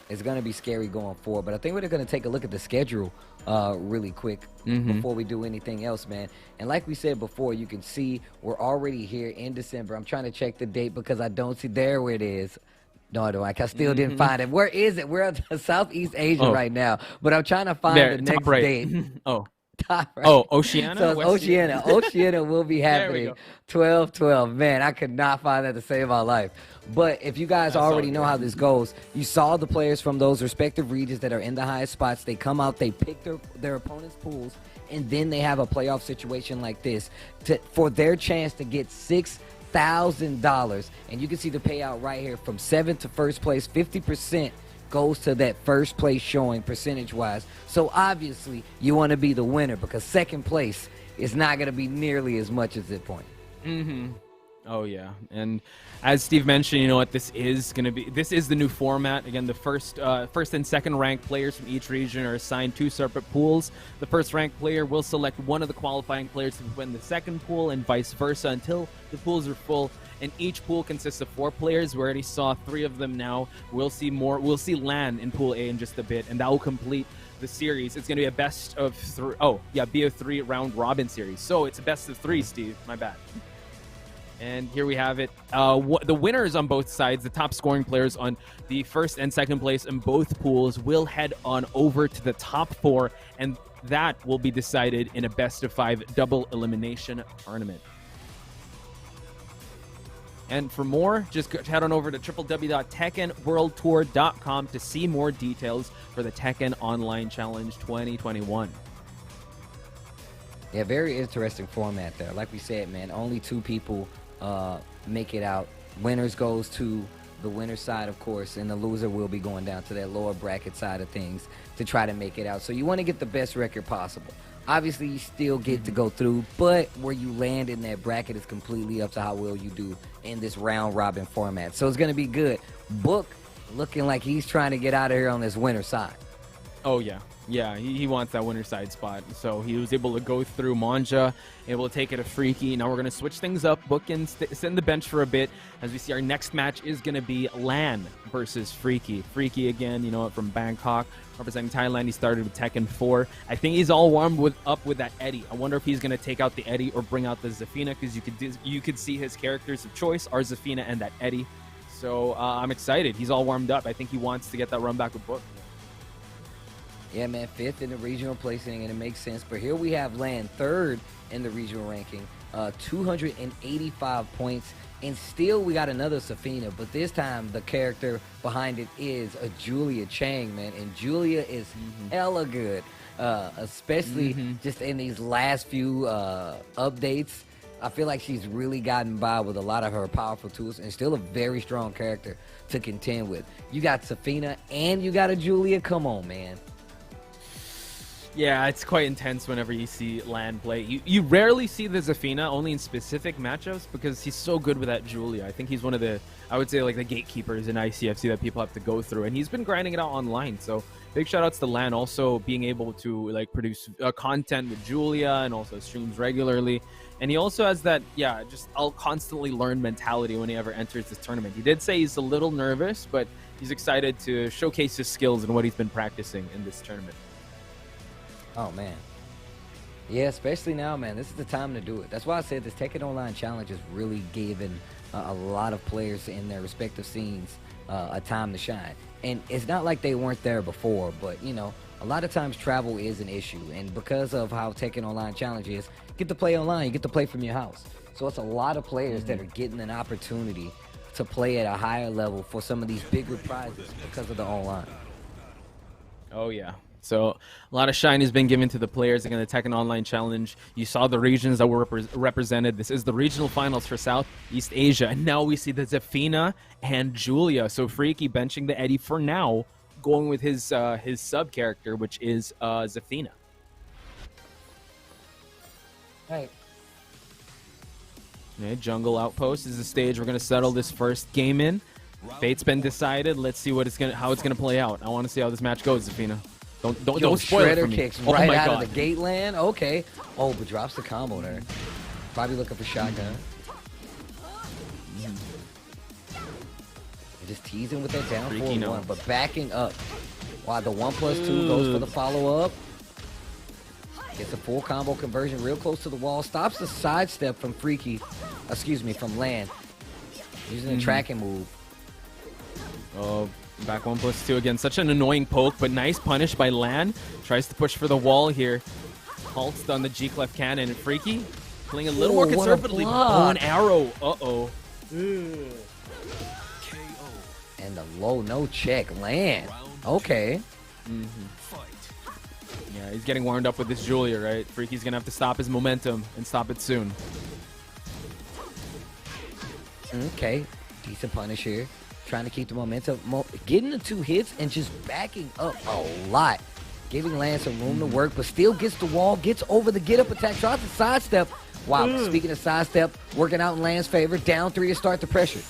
It's going to be scary going forward, but I think we're going to take a look at the schedule really quick before we do anything else, man. And like we said before, you can see we're already here in December. I'm trying to check the date because I don't see there where it is. No, I still didn't find it. Where is it? We're at Southeast Asia right now, but I'm trying to find There, the top next right. date. Oh, Right. oh, Oceania? So it's West- Oceania. Oceania will be There we happening go. 12-12. Man, I could not find that to save my life. But if you guys already know how this goes, you saw the players from those respective regions that are in the highest spots. They come out, they pick their opponent's pools, and then they have a playoff situation like this for their chance to get $6,000. And you can see the payout right here from 7th to first place, 50%. Goes to that first place showing percentage-wise. So obviously you want to be the winner because second place is not going to be nearly as much as that point. Oh yeah, and as Steve mentioned, you know what, this is the new format. Again, the first and second ranked players from each region are assigned 2 separate pools. The first ranked player will select one of the qualifying players to win the second pool, and vice versa until the pools are full. And each pool consists of 4 players. We already saw 3 of them now. We'll see more. We'll see Lan in Pool A in just a bit, and that will complete the series. It's going to be a best of 3. Oh, yeah, be a 3 round robin series. So it's a best of 3, Steve. My bad. And here we have it. The winners on both sides, the top scoring players on the first and second place in both pools, will head on over to the top 4, and that will be decided in a best-of-5 double elimination tournament. And for more, just head on over to www.tekkenworldtour.com to see more details for the Tekken Online Challenge 2021. Yeah, very interesting format there. Like we said, man, only 2 people make it out. Winners goes to the winner's side, of course, and the loser will be going down to that lower bracket side of things to try to make it out. So you want to get the best record possible. Obviously, you still get to go through, but where you land in that bracket is completely up to how well you do in this round-robin format. So it's going to be good. Book looking like he's trying to get out of here on this winner side. Oh, yeah. Yeah, he wants that winner side spot. So he was able to go through Manja, able to take it to Freaky. Now we're going to switch things up. Book and sit in the bench for a bit as we see our next match is going to be Lan versus Freaky. Freaky again, you know, from Bangkok, representing Thailand. He started with Tekken 4. I think he's all warmed up with that Eddie. I wonder if he's going to take out the Eddie or bring out the Zafina, because you could see his characters of choice are Zafina and that Eddie. So I'm excited. He's all warmed up. I think he wants to get that run back with Book. Yeah, man, 5th in the regional placing, and it makes sense. But here we have Lan 3rd in the regional ranking, 285 points. And still we got another Zafina, but this time the character behind it is a Julia Chang, man. And Julia is hella good, especially just in these last few updates. I feel like she's really gotten by with a lot of her powerful tools and still a very strong character to contend with. You got Zafina and you got a Julia. Come on, man. Yeah, it's quite intense whenever you see Lan play. You rarely see the Zafina, only in specific matchups, because he's so good with that Julia. I think he's one of the, I would say, like the gatekeepers in ICFC that people have to go through, and he's been grinding it out online. So big shout outs to Lan also being able to like produce content with Julia and also streams regularly. And he also has that, yeah, just I'll constantly learn mentality when he ever enters this tournament. He did say he's a little nervous, but he's excited to showcase his skills and what he's been practicing in this tournament. Oh, man. Yeah, especially now, man. This is the time to do it. That's why I said this Tekken Online Challenge is really giving a lot of players in their respective scenes a time to shine. And it's not like they weren't there before, but, you know, a lot of times travel is an issue. And because of how Tekken Online Challenge is, you get to play online. You get to play from your house. So it's a lot of players that are getting an opportunity to play at a higher level for some of these bigger prizes because of the online. Oh, yeah. So a lot of shine has been given to the players in the Tekken Online Challenge. You saw the regions that were represented. This is the regional finals for Southeast Asia. And now we see the Zafina and Julia. So Freaky benching the Eddie for now, going with his sub character, which is Zafina. Right. Okay, Jungle Outpost is the stage we're going to settle this first game in. Fate's been decided. Let's see how it's going to play out. I want to see how this match goes, Zafina. Don't spoil it for me. Kicks right out of the gate land. Okay. Oh, but drops the combo there. Probably looking for shotgun. Just teasing with that down 4-1, but backing up. Wow, the 1+2 goes for the follow-up. Gets a full combo conversion real close to the wall. Stops the sidestep from from Lan. Using the tracking move. Oh, back 1+2 again. Such an annoying poke, but nice punish by Lan. Tries to push for the wall here. Halts on the G-Clef cannon. And Freaky playing a little more conservatively. Bow and arrow. Uh-oh. And the low no check. Lan. Okay. Yeah, he's getting warmed up with this Julia, right? Freaky's going to have to stop his momentum and stop it soon. Okay. Decent punish here. Trying to keep the momentum. Getting the 2 hits and just backing up a lot. Giving Lan some room to work, but still gets the wall, gets over the get-up attack, tries to sidestep. Wow, speaking of sidestep, working out in Lan's favor. Down 3 to start the pressure.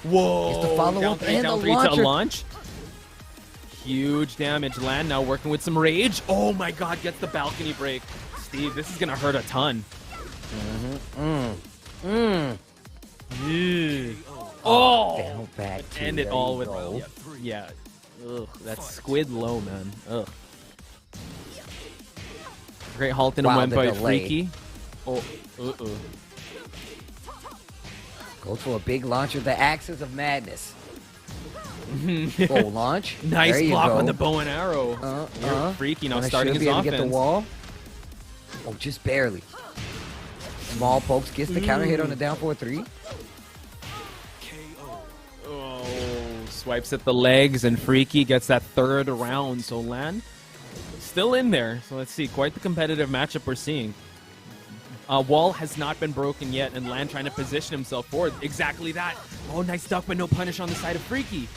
Whoa. It's the follow-up and down the 3 launcher. to launch. Huge damage. Lan now working with some rage. Oh my god, gets the balcony break. Steve, this is going to hurt a ton. Oh, down back to end it all with yeah. Ugh, that's squid low, man. Ugh. Great halt in a win by delay. Freaky. Oh, Goes for a big launcher, the Axis of Madness. Oh, launch. Nice There you block go. on the bow and arrow. You're Freaky now starting his be able offense. to get the wall. Oh, just barely. Small pokes, gets the counter hit on the down 4-3. Oh, swipes at the legs, and Freaky gets that third round. So Lan still in there. So let's see, quite the competitive matchup we're seeing. Wall has not been broken yet, and Lan trying to position himself forward. Exactly that. Oh, nice duck, but no punish on the side of Freaky.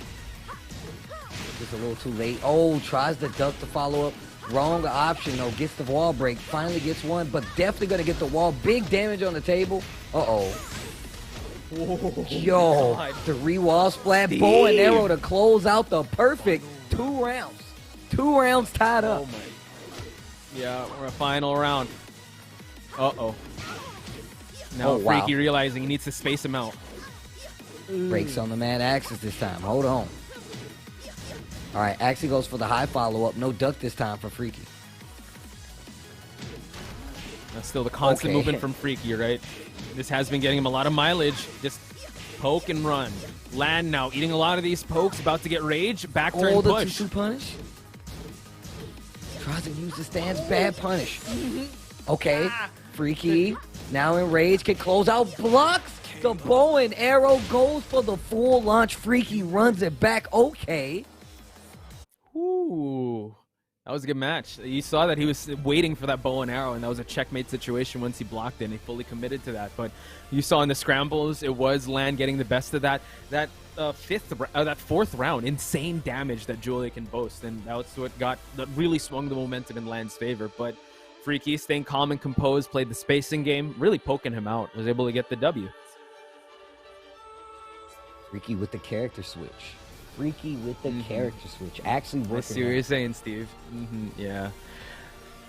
Just a little too late. Oh, tries the duck to follow up. Wrong option, though. Gets the wall break. Finally gets one, but definitely going to get the wall. Big damage on the table. Uh-oh. Yo, God. 3 wall splat. Steve. Bow and arrow to close out the perfect 2 rounds. 2 rounds tied up. Oh, my. Yeah, we're a final round. Uh-oh. Now Oh, wow. Freaky realizing he needs to space him out. Breaks on the man Axis this time. Hold on. All right, Axie goes for the high follow-up. No duck this time for Freaky. That's still the constant Okay. movement from Freaky, right? This has been getting him a lot of mileage. Just poke and run. Lan now eating a lot of these pokes, about to get rage. Back turn Oh, the push. 2-2 punish. Tries to use the stance. Bad punish. Okay, Freaky. Now in rage. Can close out. Blocks. The bow and arrow goes for the full launch. Freaky runs it back. Okay. Ooh. That was a good match. You saw that he was waiting for that bow and arrow, and that was a checkmate situation once he blocked it, and he fully committed to that. But you saw in the scrambles, it was Lan getting the best of that. That fourth round, insane damage that Julia can boast, and that's what that really swung the momentum in Lan's favor. But Freaky staying calm and composed, played the spacing game, really poking him out, was able to get the W. Freaky with the character switch. Freaky with the character switch. Actually working. I see what you're saying, Steve. Yeah.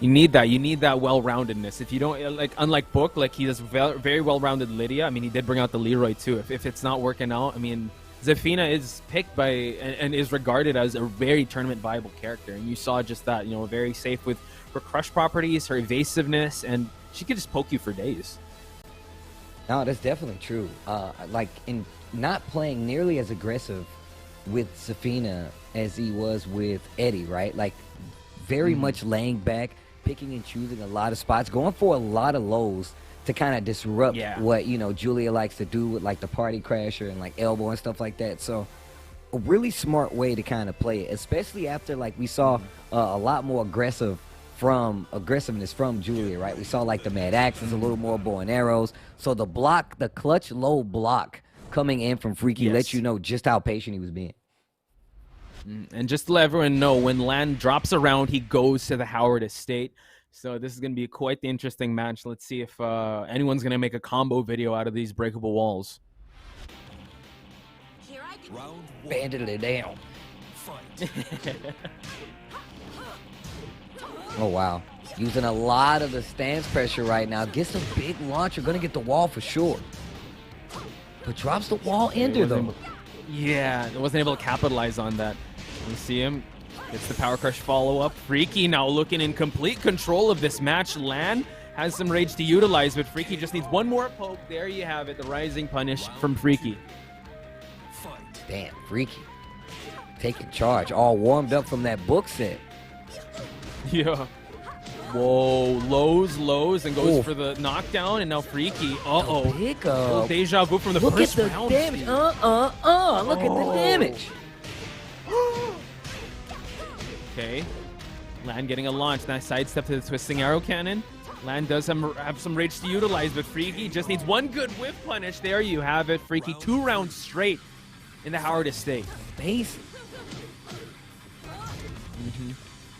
You need that. You need that well-roundedness. If you don't, like, unlike Book, like, he does very well-rounded Lydia. I mean, he did bring out the Leroy, too. If it's not working out, I mean, Zafina is picked by and is regarded as a very tournament-viable character. And you saw just that, you know, very safe with her crush properties, her evasiveness, and she could just poke you for days. No, that's definitely true. Like, in not playing nearly as aggressive with Zafina as he was with Eddie, right? Like, very much laying back, picking and choosing a lot of spots, going for a lot of lows to kind of disrupt what, you know, Julia likes to do with, like, the party crasher and, like, elbow and stuff like that. So a really smart way to kind of play it, especially after, like, we saw a lot more aggressiveness from Julia, right? We saw, like, the Mad Axes, a little more bow and arrows. So the block, the clutch low block coming in from Freaky lets you know just how patient he was being. And just to let everyone know, when Lan drops around, he goes to the Howard estate. So this is going to be quite the interesting match. Let's see if anyone's going to make a combo video out of these breakable walls. Banded it down. Oh, wow. Using a lot of the stance pressure right now. Gets a big launcher. Going to get the wall for sure. But drops the wall ender, though. Yeah, it wasn't able to capitalize on that. You see him. Gets the power crush follow-up. Freaky now looking in complete control of this match. Lan has some rage to utilize, but Freaky just needs one more poke. There you have it, the rising punish from Freaky. Damn, Freaky. Taking charge. All warmed up from that book set. Yeah. Whoa, lows, and goes for the knockdown, and now Freaky. Uh-oh. Pick Little up. deja vu from the Look at first the round. damage. Steve. Look at the damage. Okay. Lan getting a launch. Nice sidestep to the twisting arrow cannon. Lan does have some rage to utilize, but Freaky just needs one good whiff punish. There you have it. Freaky 2 rounds straight in the Howard estate. Base.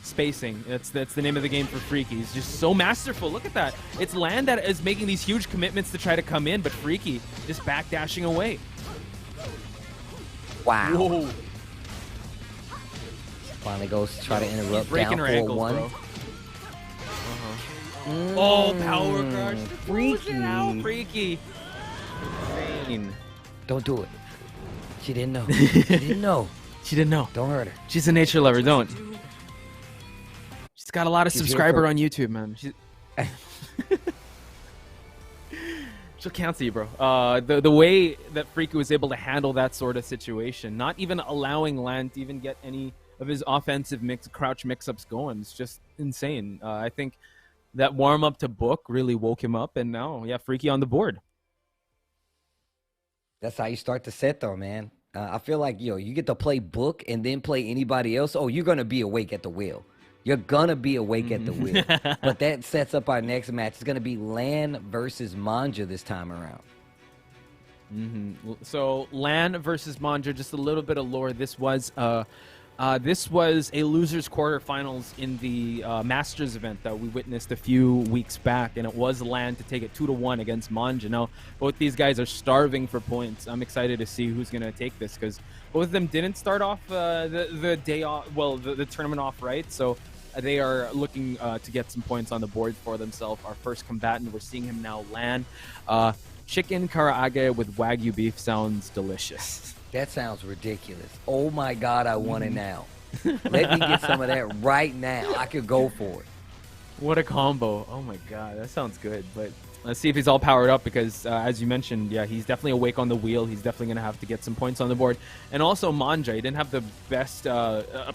Spacing. That's the name of the game for Freaky. He's just so masterful. Look at that. It's Lan that is making these huge commitments to try to come in, but Freaky just backdashing away. Wow. Whoa. Finally goes to try to interrupt. Breaking Down her ankles, 4-1. bro. Oh, power crush. Freaky. Freaky. Don't do it. She didn't know. She didn't know. She didn't know. Don't hurt her. She's a nature lover. Don't. She's got a lot of She's here subscriber for- on YouTube, man. Still can't see, bro. The way that Freaky was able to handle that sort of situation, not even allowing Lan to even get any of his offensive crouch mix-ups going, it's just insane. I think that warm-up to Book really woke him up, and now, yeah, Freaky on the board. That's how you start the set, though, man. I feel like, you get to play Book and then play anybody else. Oh, you're going to be awake at the wheel. You're going to be awake at the wheel. But that sets up our next match. It's going to be Lan versus Manja this time around. So, Lan versus Manja, just a little bit of lore. This was a losers quarterfinals in the Masters event that we witnessed a few weeks back, and it was Lan to take it 2-1 against Manja. Now, both these guys are starving for points. I'm excited to see who's going to take this because both of them didn't start off the day off, well, the tournament off right, so they are looking to get some points on the board for themselves. Our first combatant, we're seeing him now, Lan. Chicken karaage with Wagyu beef sounds delicious. That sounds ridiculous. Oh my God, I want it now. Let me get some of that right now. I could go for it. What a combo. Oh my God, that sounds good. But let's see if he's all powered up because, as you mentioned, yeah, he's definitely awake on the wheel. He's definitely going to have to get some points on the board. And also Manja, he didn't have the best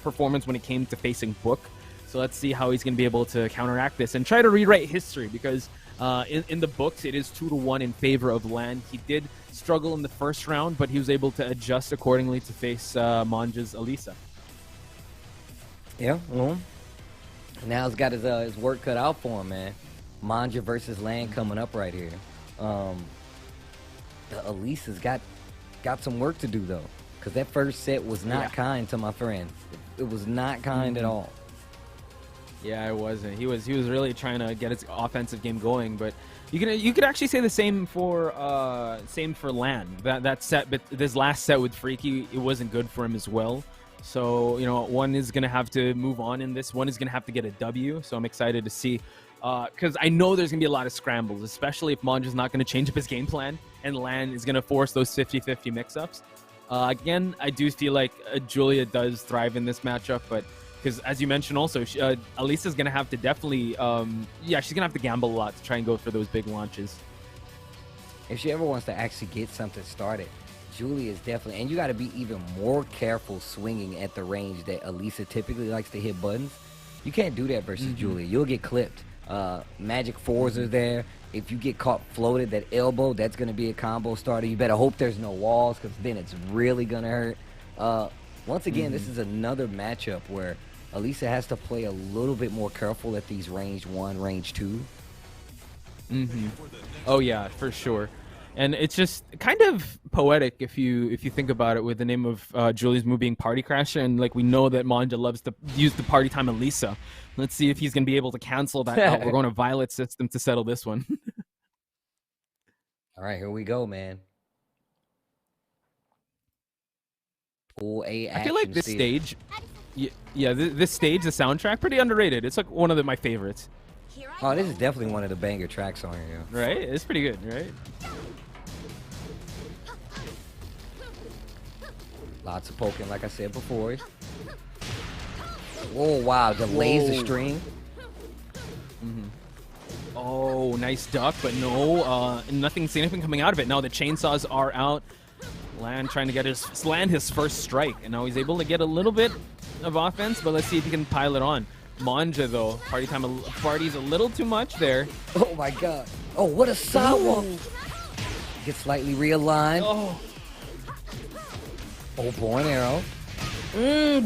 performance when it came to facing Book. So let's see how he's going to be able to counteract this and try to rewrite history because in the books, it is 2-1 in favor of Lan. He did struggle in the first round, but he was able to adjust accordingly to face Manja's Alisa. Yeah, well, now he's got his work cut out for him, man. Manja versus Lan coming up right here. The Alisa's got some work to do, though, because that first set was not kind to my friend. It was not kind at all. Yeah, it wasn't. He was really trying to get his offensive game going, but you could actually say the same for Lan. That set, but this last set with Freaky, it wasn't good for him as well. So one is gonna have to move on in this. One is gonna have to get a W. So I'm excited to see, because I know there's gonna be a lot of scrambles, especially if Manja's not gonna change up his game plan and Lan is gonna force those 50-50 mix-ups. Again, I do feel like Julia does thrive in this matchup, but. Because, as you mentioned also, Alisa's going to have to definitely, she's going to have to gamble a lot to try and go for those big launches. If she ever wants to actually get something started, Julia is definitely, and you got to be even more careful swinging at the range that Alisa typically likes to hit buttons. You can't do that versus Julia. You'll get clipped. Magic fours are there. If you get caught floated, that elbow, that's going to be a combo starter. You better hope there's no walls because then it's really going to hurt. Once again, this is another matchup where Alisa has to play a little bit more careful at these range 1, range 2. Oh yeah, for sure. And it's just kind of poetic if you think about it, with the name of Julia's move being Party Crasher, and like we know that Manja loves to use the Party Time Alisa. Let's see if he's going to be able to cancel that out. We're going to Violet system to settle this one. All right, here we go, man. I feel like this stage, this stage, the soundtrack, pretty underrated. It's like one of my favorites. Oh, this is definitely one of the banger tracks on here. Right? It's pretty good, right? Lots of poking, like I said before. Oh, wow, the laser string. Oh, nice duck, but no, nothing significant coming out of it. Now the chainsaws are out. Lan trying to land his first strike, and now he's able to get a little bit of offense, but let's see if he can pile it on. Manja, though, party's a little too much there. Oh my God! Oh, what a sidewalk! Get slightly realigned. Oh, bow and arrow.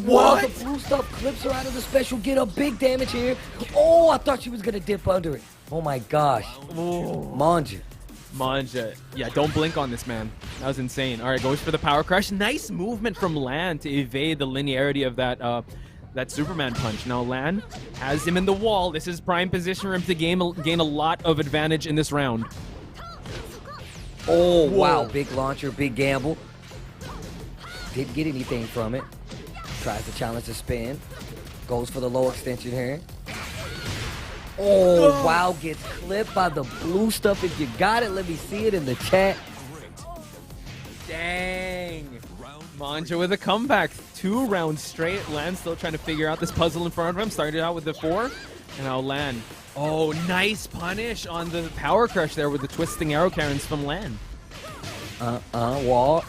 Wow, the blue stuff clips her out of the special. Get up, big damage here. Oh, I thought she was gonna dip under it. Oh my gosh! Manja, yeah, don't blink on this, man. That was insane. All right, goes for the power crush. Nice movement from Lan to evade the linearity of that Superman punch. Now Lan has him in the wall. This is prime position for him to gain a lot of advantage in this round. Oh, wow, big launcher, big gamble. Didn't get anything from it. Tries to challenge the spin. Goes for the low extension here. Oh, wow, gets clipped by the blue stuff. If you got it, let me see it in the chat. Dang. Manja with a comeback. 2 rounds straight. Lan's still trying to figure out this puzzle in front of him. Started out with the 4. And now Lan. Oh, nice punish on the power crush there with the twisting arrow Karens from Lan. Wall.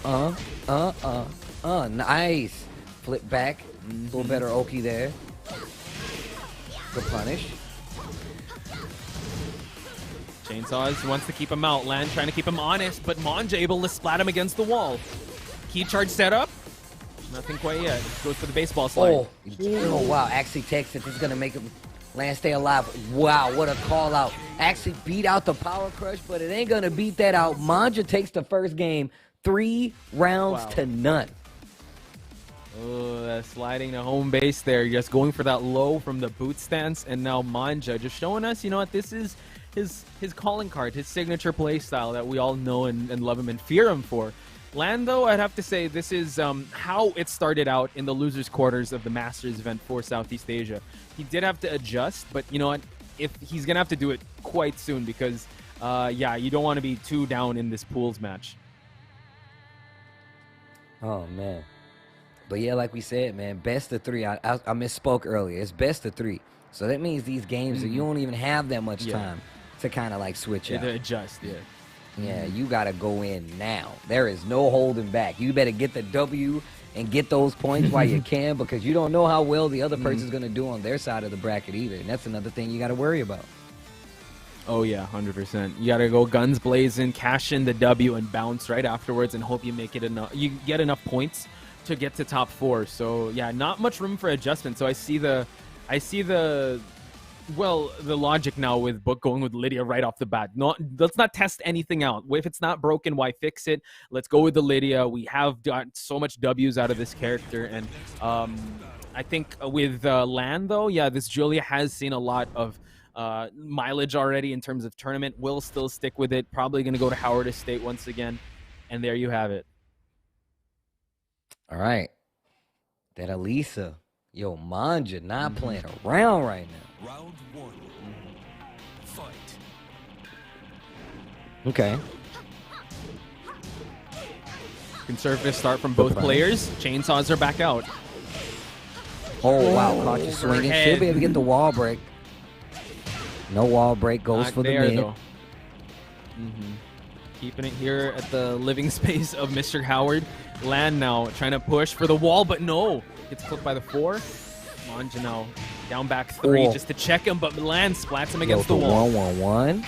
Nice. Flip back. A little better Oki there. Good punish. Chainsaws wants to keep him out. Lan trying to keep him honest, but Manja able to splat him against the wall. Key charge setup. Nothing quite yet. Goes for the baseball slide. Oh wow. Actually texted. This is going to make him Lan stay alive. Wow, what a call out. Actually beat out the power crush, but it ain't going to beat that out. Manja takes the first game 3 rounds to none. Oh, that's sliding to home base there. Just going for that low from the boot stance. And now Manja just showing us, you know what, this is his calling card, his signature play style that we all know and love him and fear him for. Lan, though, I'd have to say this is how it started out in the losers' quarters of the Masters event for Southeast Asia. He did have to adjust, but you know what? If he's going to have to do it quite soon because, yeah, you don't want to be too down in this pools match. Oh, man. But yeah, like we said, man, best of 3. I misspoke earlier. It's best of 3. So that means these games that you don't even have that much time to kind of like switch out. To adjust, yeah. Yeah, you got to go in now. There is no holding back. You better get the W and get those points while you can because you don't know how well the other person's going to do on their side of the bracket either. And that's another thing you got to worry about. Oh, yeah, 100%. You got to go guns blazing, cash in the W, and bounce right afterwards and hope you make it enough. You get enough points to get to top 4. So, yeah, not much room for adjustment. So I see the logic now with Book going with Lydia right off the bat. Let's not test anything out. If it's not broken, why fix it? Let's go with the Lydia. We have got so much W's out of this character. And I think with Lan, though, yeah, this Julia has seen a lot of mileage already in terms of tournament. Will still stick with it. Probably going to go to Howard Estate once again. And there you have it. All right. That Elisa. Yo, Manja not playing around right now. Round 1. Fight. Okay. Conservative start from both players. Chainsaws are back out. Oh, wow. Caught you swinging. Should be able to get the wall break. No wall break. Goes Not for the there, mid. though. Keeping it here at the living space of Mr. Howard. Lan now trying to push for the wall, but no. Gets clipped by the 4. Manja now down back 3 just to check him, but Lan splats him against the wall. 1-1-1.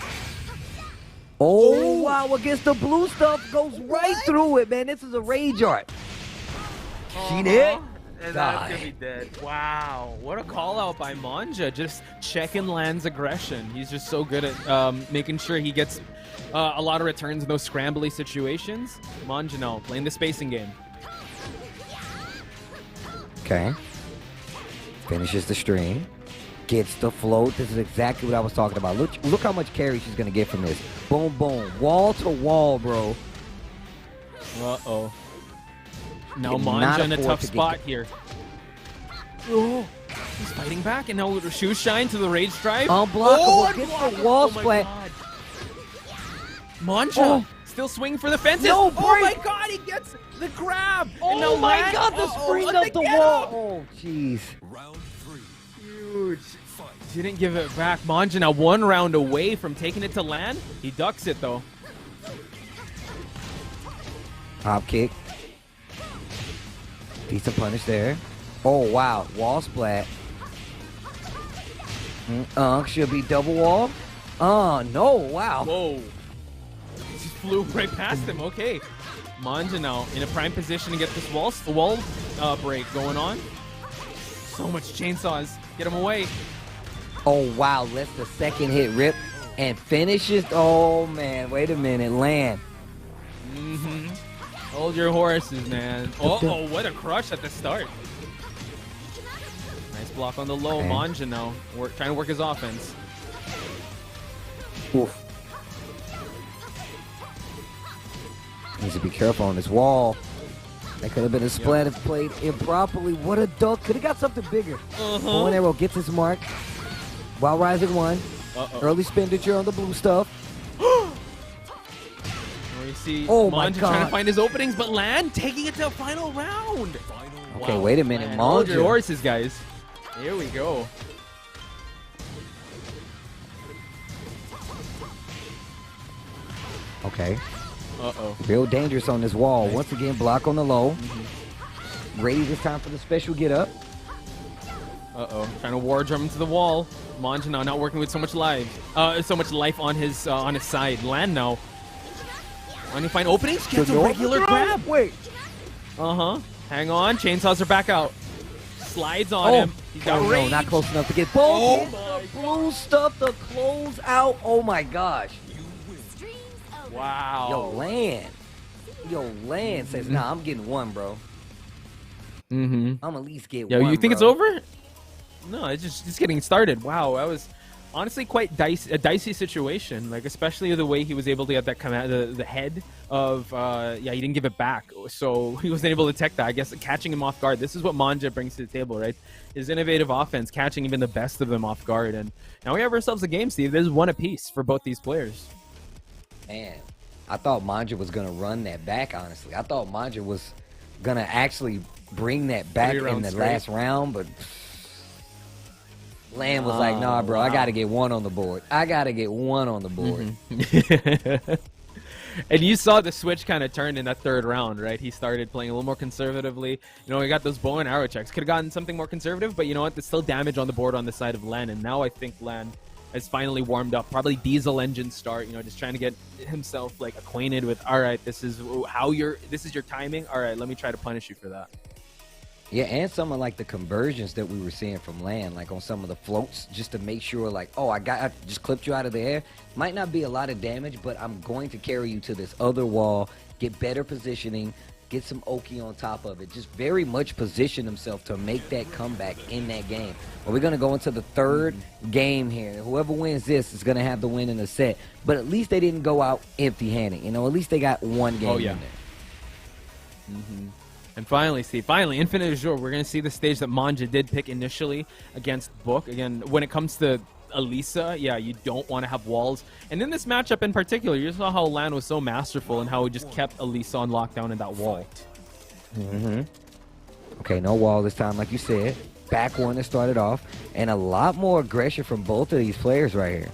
Oh, wow. Against the blue stuff. Goes right through it, man. This is a rage art. She did. And that's going to be dead. Wow. What a call out by Manja. Just checking Lan's aggression. He's just so good at making sure he gets a lot of returns in those scrambly situations. Manja now playing the spacing game. Okay. Finishes the stream. Gets the float. This is exactly what I was talking about. Look how much carry she's going to get from this. Boom, boom. Wall to wall, bro. Uh-oh. Now Manja in a tough spot here. Oh, he's fighting back, and now with shoe shine to the rage drive. Unblockable. Gets the wall splat. Manja still swinging for the fences. No, oh my God, he gets the grab. Oh my God, the spring up the wall. Oh, jeez. Round 3. Huge. Didn't give it back. Manja now 1 round away from taking it to Lan. He ducks it, though. Hop kick. Decent punish there. Oh, wow. Wall splat. Should be double wall. No. Wow. Whoa. Just flew right past him. Okay. Manja now in a prime position to get this wall break going on. So much chainsaws. Get him away. Oh, wow. Lets the second hit rip and finishes. Oh, man. Wait a minute. Lan. Hold your horses, man. Oh, what a crush at the start. Nice block on the low. Okay. Manja now trying to work his offense. Oof. Needs to be careful on this wall. That could have been a splat if played improperly. What a duck. Could have got something bigger. Bow and arrow gets his mark. While rising 1. Early expenditure on the blue stuff. We see my Manja God. trying to find his openings, but Lan taking it to the final round. Okay, wait a minute. Hold your Manja. horses, guys. Here we go. Okay. Uh-oh. Real dangerous on this wall. Once again, block on the low. Ready this time for the special get up. Uh-oh. Trying to war drum into the wall. Manja now not working with so much life on his side. Land now. Trying to find openings. Gets a regular grab. Wait. Uh-huh. Hang on. Chainsaws are back out. Slides on him. He's got no, rage. not close enough to get Oh both. Blue stuff to close out. Oh my gosh. Wow. Yo, Land says, nah, I'm getting one, bro. Mm-hmm. I'm at least get Yo, one, you think it's bro. over? No, it's just getting started. Wow, that was honestly quite a dicey situation. Like, especially the way he was able to get that command, the head of, he didn't give it back. So he wasn't able to detect that. I guess catching him off guard. This is what Manja brings to the table, right? His innovative offense, catching even the best of them off guard. And now we have ourselves a game, Steve. There's one apiece for both these players. Man, I thought Manja was going to run that back, honestly. I thought Manja was going to actually bring that back in the last round, but Land was like, nah, bro, I got to get one on the board. And you saw the switch kind of turn in that third round, right? He started playing a little more conservatively. You know, he got those bow and arrow checks. Could have gotten something more conservative, but you know what? There's still damage on the board on the side of Lan, and now I think Lan has finally warmed up. Probably diesel engine start, you know, just trying to get himself like acquainted with, all right, this is your timing. All right, let me try to punish you for that. Yeah, and some of like the conversions that we were seeing from Land, like on some of the floats, just to make sure like, oh, I just clipped you out of the air. Might not be a lot of damage, but I'm going to carry you to this other wall, get better positioning, get some Oki on top of it. Just very much position himself to make that comeback in that game. But we're going to go into the third game here. Whoever wins this is going to have the win in the set. But at least they didn't go out empty-handed. You know, at least they got one game in there. Mm-hmm. And finally, Steve, Infinite Azure, we're going to see the stage that Manja did pick initially against Book. Again, when it comes to Elisa, yeah, you don't want to have walls. And in this matchup in particular, you saw how Lan was so masterful and how he just kept Elisa on lockdown in that wall. Mm-hmm. Okay, no wall this time, like you said. Back one that started off. And a lot more aggression from both of these players right here.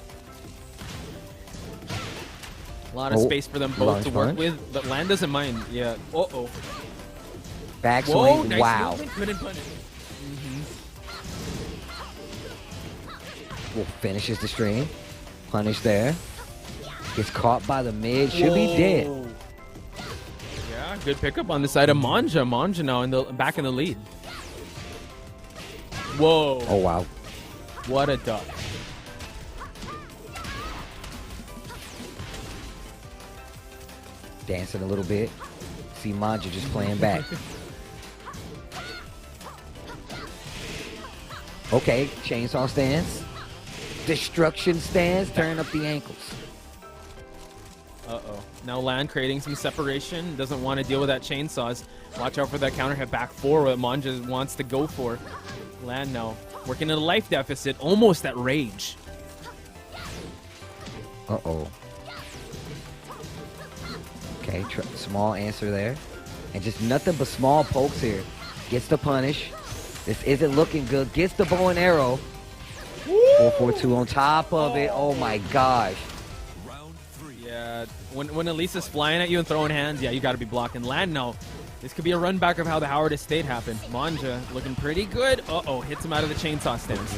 A lot of space for them both to work with, but Lan doesn't mind. Yeah. Uh-oh. Backswing. Nice wow. movement. Couldn't punish. Well, finishes the stream. Punish there. Gets caught by the mid. Should be dead. Yeah, good pickup on the side of Manja. Manja now back in the lead. Whoa. Oh, wow. What a duck. Dancing a little bit. See Manja just playing back. Okay, chainsaw stance. Destruction stance. Turn up the ankles. Uh-oh. Now Lan creating some separation. Doesn't want to deal with that chainsaws. Watch out for that counter hit back four that Manja wants to go for. Lan now working in a life deficit. Almost at rage. Uh-oh. Okay, small answer there. And just nothing but small pokes here. Gets the punish. This isn't looking good. Gets the bow and arrow. 4-4-2 on top of it. Oh my gosh. Round 3. Yeah, when Elisa's flying at you and throwing hands, yeah, you got to be blocking. Lan, no. This could be a run back of how the Howard Estate happened. Manja looking pretty good. Uh-oh, hits him out of the chainsaw stance.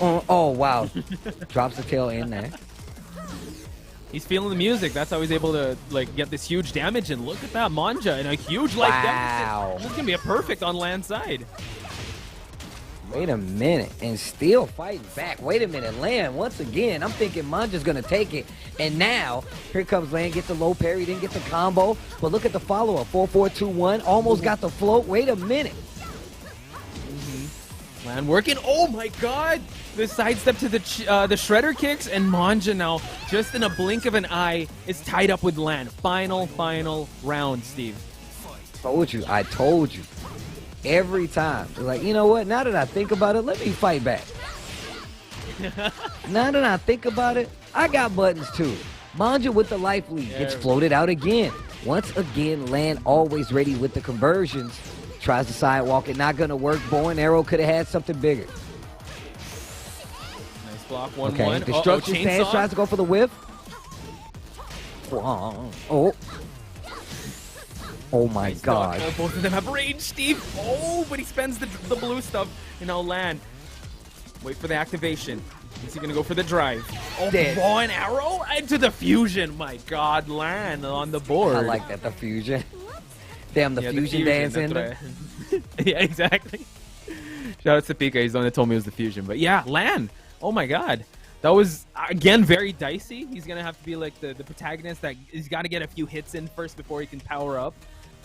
Oh, wow. Drops the tail in there. He's feeling the music. That's how he's able to like get this huge damage. And look at that, Manja in a huge life deficit. This is gonna be a perfect on Lan's side. Wait a minute, and still fighting back. Wait a minute, Lan, once again, I'm thinking Manja's gonna take it. And now, here comes Lan, gets the low parry, didn't get the combo. But look at the follow-up, 4-4-2-1, almost got the float. Wait a minute. Lan working. Oh my God! The sidestep to the shredder kicks, and Manja now, just in a blink of an eye, is tied up with Lan. Final round, Steve. I told you. Every time. Like, you know what? Now that I think about it, let me fight back. Now that I think about it, I got buttons too. Manja with the life lead gets floated out again. Once again, Lan always ready with the conversions. Tries to sidewalk it, not gonna work. Bow and arrow could have had something bigger. Nice block. 1-1. Okay, destruction stance tries to go for the whip. Oh. Oh my Nice dodge. god. Oh, both of them have range, Steve. Oh, but he spends the blue stuff, and now Lan. Wait for the activation. Is he gonna go for the drive? Oh, Dead. bow and arrow into the fusion. My god, Lan on the board. I like that, the fusion. Damn, the fusion dance in there. Yeah, exactly. Shout out to Pika. He's the one that told me it was the fusion. But yeah, Lan. Oh my god. That was, again, very dicey. He's going to have to be like the protagonist that he's got to get a few hits in first before he can power up.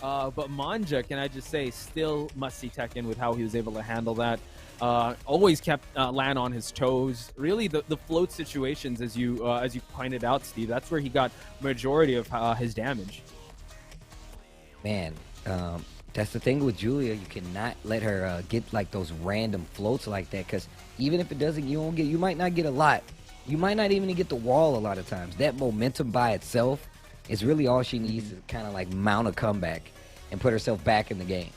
But Manja, can I just say, still must-see Tekken with how he was able to handle that. Always kept Lan on his toes. Really, the float situations, as you pointed out, Steve, that's where he got majority of his damage. Man, that's the thing with Julia. You cannot let her get like those random floats like that, because even if it doesn't, you might not get a lot. You might not even get the wall a lot of times. That momentum by itself is really all she needs to kind of like mount a comeback and put herself back in the game.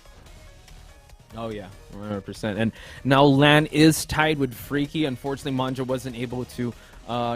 Oh yeah, 100%. And now Lan is tied with Freaky. Unfortunately, Manja wasn't able to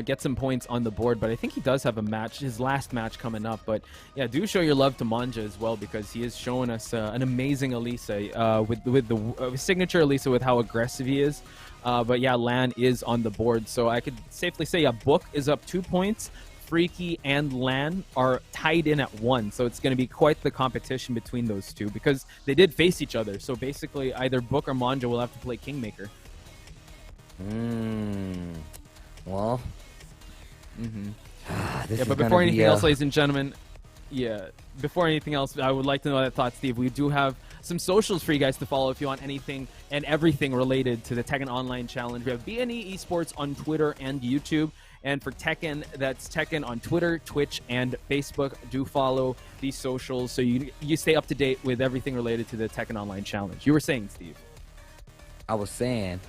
get some points on the board, but I think he does have a match, his last match coming up. But yeah, do show your love to Manja as well, because he is showing us an amazing Elisa with the signature Elisa, with how aggressive he is. But yeah, Lan is on the board, so I could safely say Book is up 2 points. Freaky and Lan are tied in at 1, so it's going to be quite the competition between those two, because they did face each other. So basically, either Book or Manja will have to play Kingmaker. Well, Yeah, but before anything else, ladies and gentlemen, before anything else, I would like to know that thought, Steve. We do have some socials for you guys to follow if you want anything and everything related to the Tekken Online Challenge. We have BNE Esports on Twitter and YouTube. And for Tekken, that's Tekken on Twitter, Twitch, and Facebook. Do follow these socials so you stay up to date with everything related to the Tekken Online Challenge. You were saying, Steve. I was saying,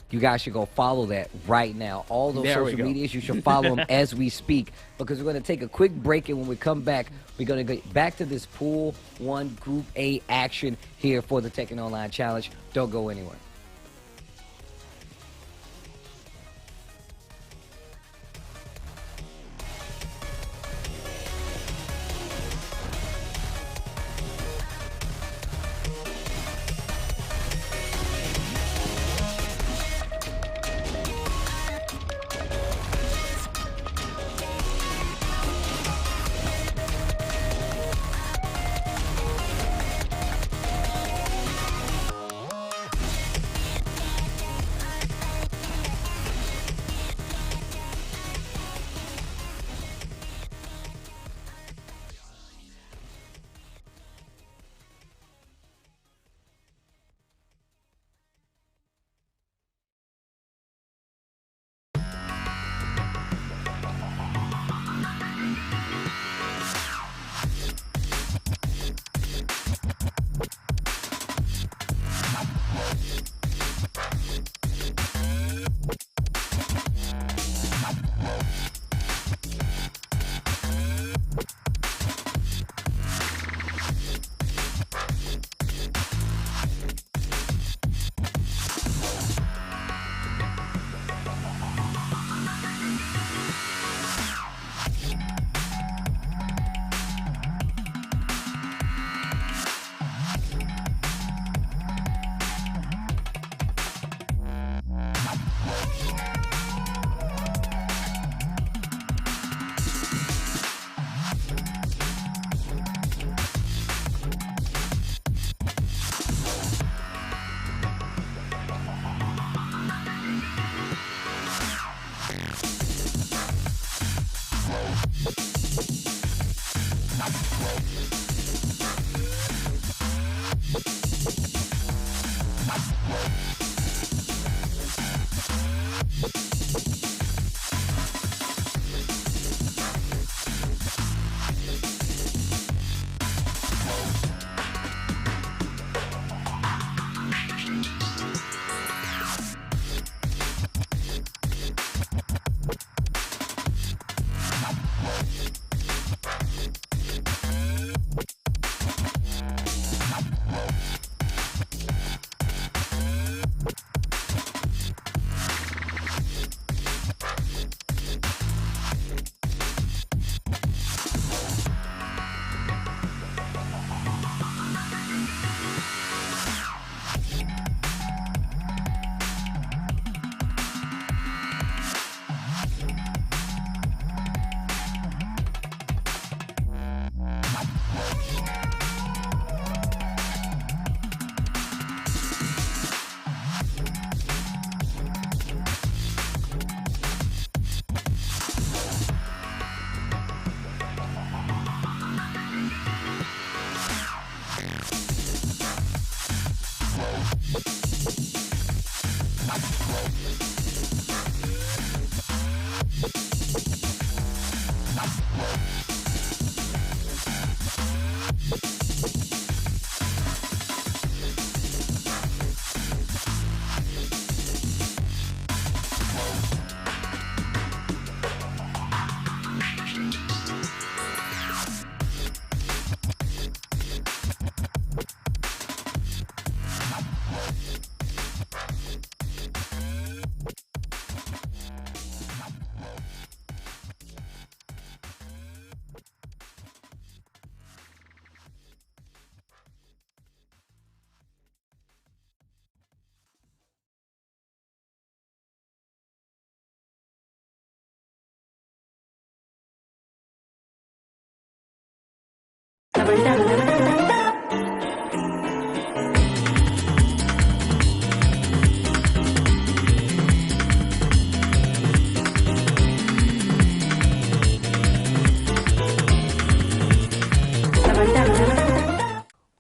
you guys should go follow that right now. All those social medias, you should follow them as we speak, because we're going to take a quick break, and when we come back, we're going to get back to this Pool 1 Group A action here for the Tekken Online Challenge. Don't go anywhere.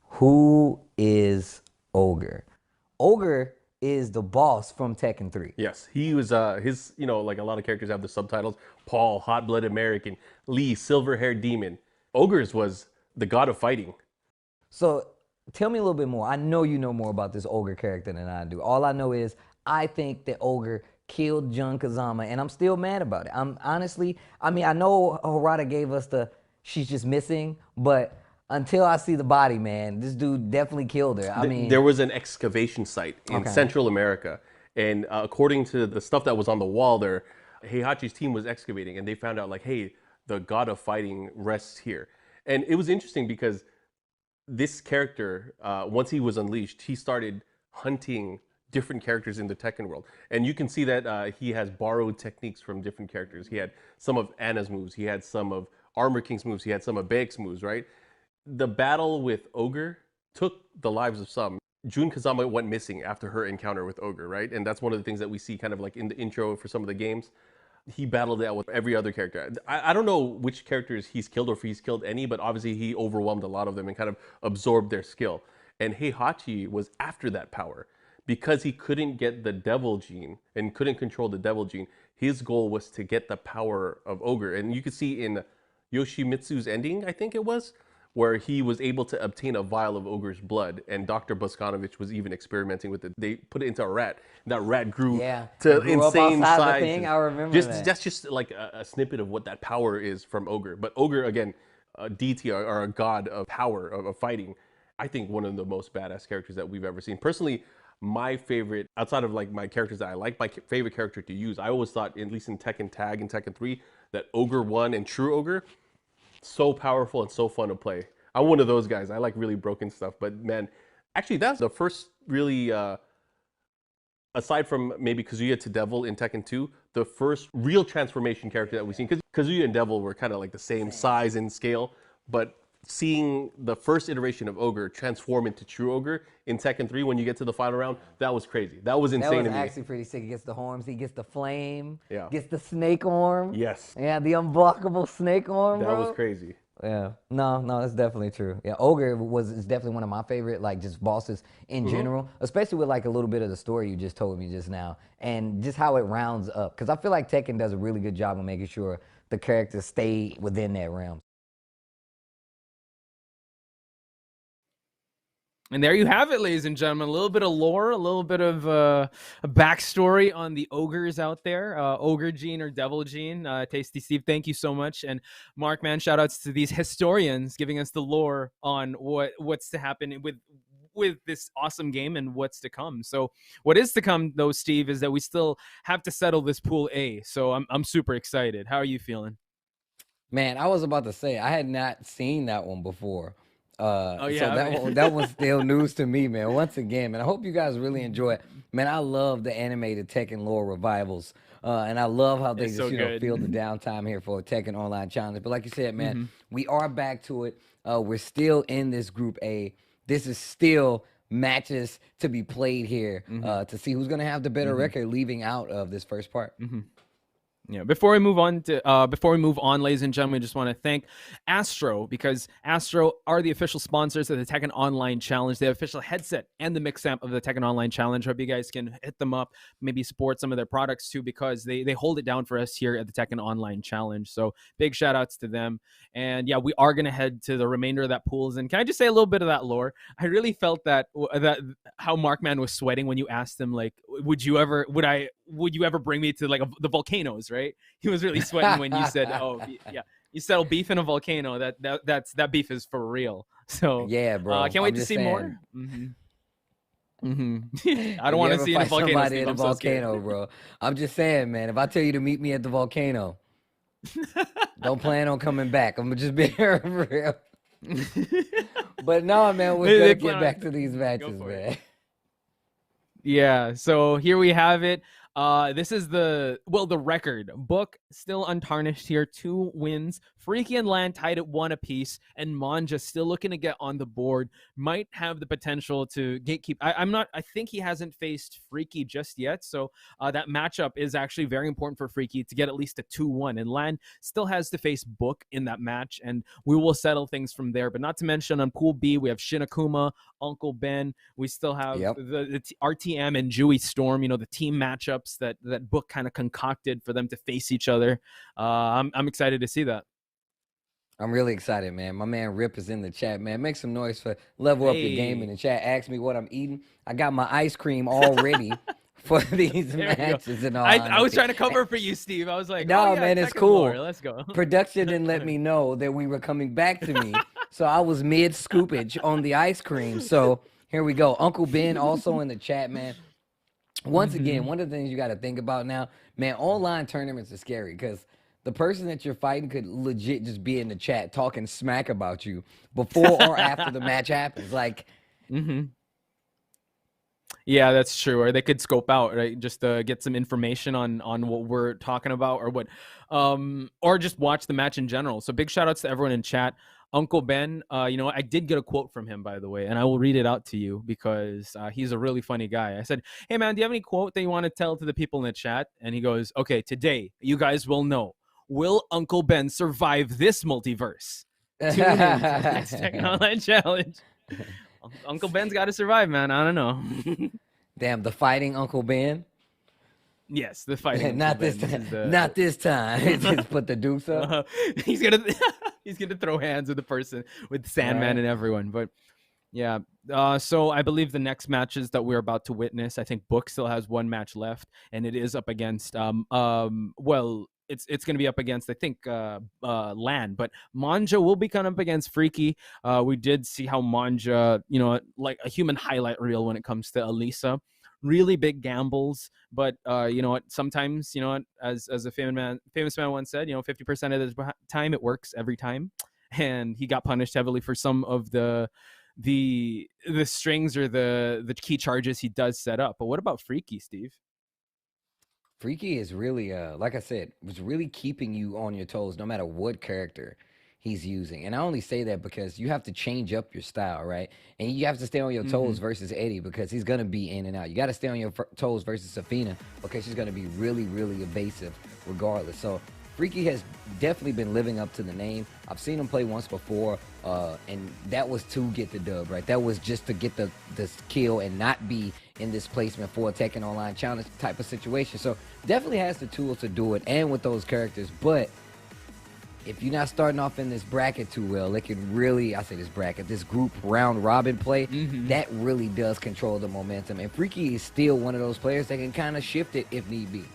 Who is Ogre? Ogre is the boss from Tekken 3. Yes, he was his, like a lot of characters have the subtitles: Paul, hot-blooded American; Lee, silver-haired demon. Ogre's was the god of fighting. So tell me a little bit more. I know you know more about this Ogre character than I do. All I know is I think that Ogre killed Jun Kazama, and I'm still mad about it. I'm honestly, I know Harada gave us she's just missing, but until I see the body, man, this dude definitely killed her. There was an excavation site in Central America, and according to the stuff that was on the wall there, Heihachi's team was excavating, and they found out, like, hey, the god of fighting rests here. And it was interesting because this character, once he was unleashed, he started hunting different characters in the Tekken world. And you can see that he has borrowed techniques from different characters. He had some of Anna's moves, he had some of Armor King's moves, he had some of Baek's moves, right? The battle with Ogre took the lives of some. Jun Kazama went missing after her encounter with Ogre, right? And that's one of the things that we see kind of like in the intro for some of the games. He battled it out with every other character. I don't know which characters he's killed or if he's killed any, but obviously he overwhelmed a lot of them and kind of absorbed their skill. And Heihachi was after that power. Because he couldn't get the devil gene and couldn't control the devil gene, his goal was to get the power of Ogre. And you could see in Yoshimitsu's ending, I think it was, where he was able to obtain a vial of Ogre's blood, and Dr. Boskanovich was even experimenting with it. They put it into a rat, and that rat grew to insane size. I remember that. That's just like a snippet of what that power is from Ogre. But Ogre, again, deity or a god of power, of fighting, I think one of the most badass characters that we've ever seen. Personally, my favorite, outside of like my characters that I like, my favorite character to use, I always thought, at least in Tekken Tag and Tekken 3, that Ogre 1 and True Ogre, so powerful and so fun to play. I'm one of those guys. I like really broken stuff. But man, actually that's the first really, aside from maybe Kazuya to Devil in Tekken 2, the first real transformation character that we've seen. Because Kazuya and Devil were kind of like the same size and scale. But seeing the first iteration of Ogre transform into True Ogre in Tekken 3 when you get to the final round, that was crazy. That was insane to me. That was actually pretty sick. He gets the horns, he gets the flame, Yeah. gets the snake arm. Yes. Yeah, the unblockable snake arm, That bro. was crazy. Yeah, no, that's definitely true. Yeah, Ogre is definitely one of my favorite, like, just bosses in general, especially with like a little bit of the story you just told me just now, and just how it rounds up. Because I feel like Tekken does a really good job of making sure the characters stay within that realm. And there you have it, ladies and gentlemen. A little bit of lore, a little bit of a backstory on the ogres out there. Ogre Gene or Devil Gene. Tasty Steve, thank you so much. And Mark, man, shout outs to these historians giving us the lore on what's to happen with this awesome game and what's to come. So what is to come, though, Steve, is that we still have to settle this Pool A. So I'm super excited. How are you feeling? Man, I was about to say, I had not seen that one before. Oh, yeah, so that one's still news to me, man. Once again, man, I hope you guys really enjoy it. Man, I love the animated Tekken lore revivals. And I love how they It's just, so fill the downtime here for a Tekken Online Challenge. But like you said, man, we are back to it. We're still in this Group A. This is still matches to be played here to see who's going to have the better record leaving out of this first part. Yeah. Before we move on, ladies and gentlemen, I just want to thank Astro, because Astro are the official sponsors of the Tekken Online Challenge. They have official headset and the mix amp of the Tekken Online Challenge. Hope you guys can hit them up, maybe support some of their products too, because they hold it down for us here at the Tekken Online Challenge. So big shout outs to them. And yeah, we are gonna head to the remainder of that pools. And can I just say a little bit of that lore? I really felt that how Markman was sweating when you asked him, like, would you ever bring me to like the volcanoes, right? He was really sweating when you said, "Oh, yeah, you settle beef in a volcano." That beef is for real. So yeah, bro. I can't wait to see more. I don't want to see in a volcano. Somebody in a volcano, bro. I'm just saying, man. If I tell you to meet me at the volcano, don't plan on coming back. I'm just being real. But no, man, we're gonna get back to these matches, man. Yeah, so here we have it. This is the record. Book still untarnished here, 2 wins. Freaky and Lan tied at 1 apiece, and Manja still looking to get on the board. Might have the potential to gatekeep. I think he hasn't faced Freaky just yet, so that matchup is actually very important for Freaky to get at least a 2-1. And Lan still has to face Book in that match, and we will settle things from there. But not to mention on Pool B, we have Shinakuma, Uncle Ben. We still have the RTM and Jui Storm. You know, the team matchups that Book kind of concocted for them to face each other. I'm excited to see that. I'm really excited, man. My man Rip is in the chat, man. Make some noise for Level Up Your Game in the chat. Ask me what I'm eating. I got my ice cream all ready for these matches and all. I was trying to cover for you, Steve. I was like, no, man, it's cool. Let's go. Production didn't let me know that we were coming back to me, so I was mid scoopage on the ice cream. So here we go. Uncle Ben also in the chat, man. Once again, one of the things you got to think about now, man, online tournaments are scary because the person that you're fighting could legit just be in the chat talking smack about you before or after the match happens. Like, yeah, that's true. Or they could scope out, right, just to get some information on what we're talking about, or what, or just watch the match in general. So big shout outs to everyone in chat. Uncle Ben, you know, I did get a quote from him, by the way, and I will read it out to you because he's a really funny guy. I said, "Hey, man, do you have any quote that you want to tell to the people in the chat?" And he goes, "Okay, today you guys will know. Will Uncle Ben survive this multiverse?" Tune in to this Tekken Online Challenge. Uncle Ben's got to survive, man. I don't know. Damn, the fighting Uncle Ben. Yes, the fighting. Not this time. Not this time. Just put the dukes up. He's gonna throw hands with the person, with Sandman and everyone. But yeah, so I believe the next matches that we're about to witness, I think Book still has 1 match left, and it is up against well, it's going to be up against, I think, Lan, but Manja will be coming up against Freaky. We did see how Manja, you know, like a human highlight reel when it comes to Elisa. Really big gambles, but you know what? Sometimes, you know, as a famous man once said, you know, 50% of the time it works every time, and he got punished heavily for some of the strings or the key charges he does set up. But what about Freaky, Steve? Freaky is really, like I said, was really keeping you on your toes no matter what character he's using. And I only say that because you have to change up your style, right? And you have to stay on your toes versus Eddie because he's going to be in and out. You got to stay on your toes versus Safina because she's going to be really, really evasive regardless. So Freaky has definitely been living up to the name. I've seen him play once before, and that was to get the dub, right? That was just to get the kill and not be in this placement for a Tekken Online Challenge type of situation. So definitely has the tools to do it, and with those characters. But if you're not starting off in this bracket too well, it can really, I say this bracket, this group round robin play, that really does control the momentum. And Freaky is still one of those players that can kind of shift it if need be.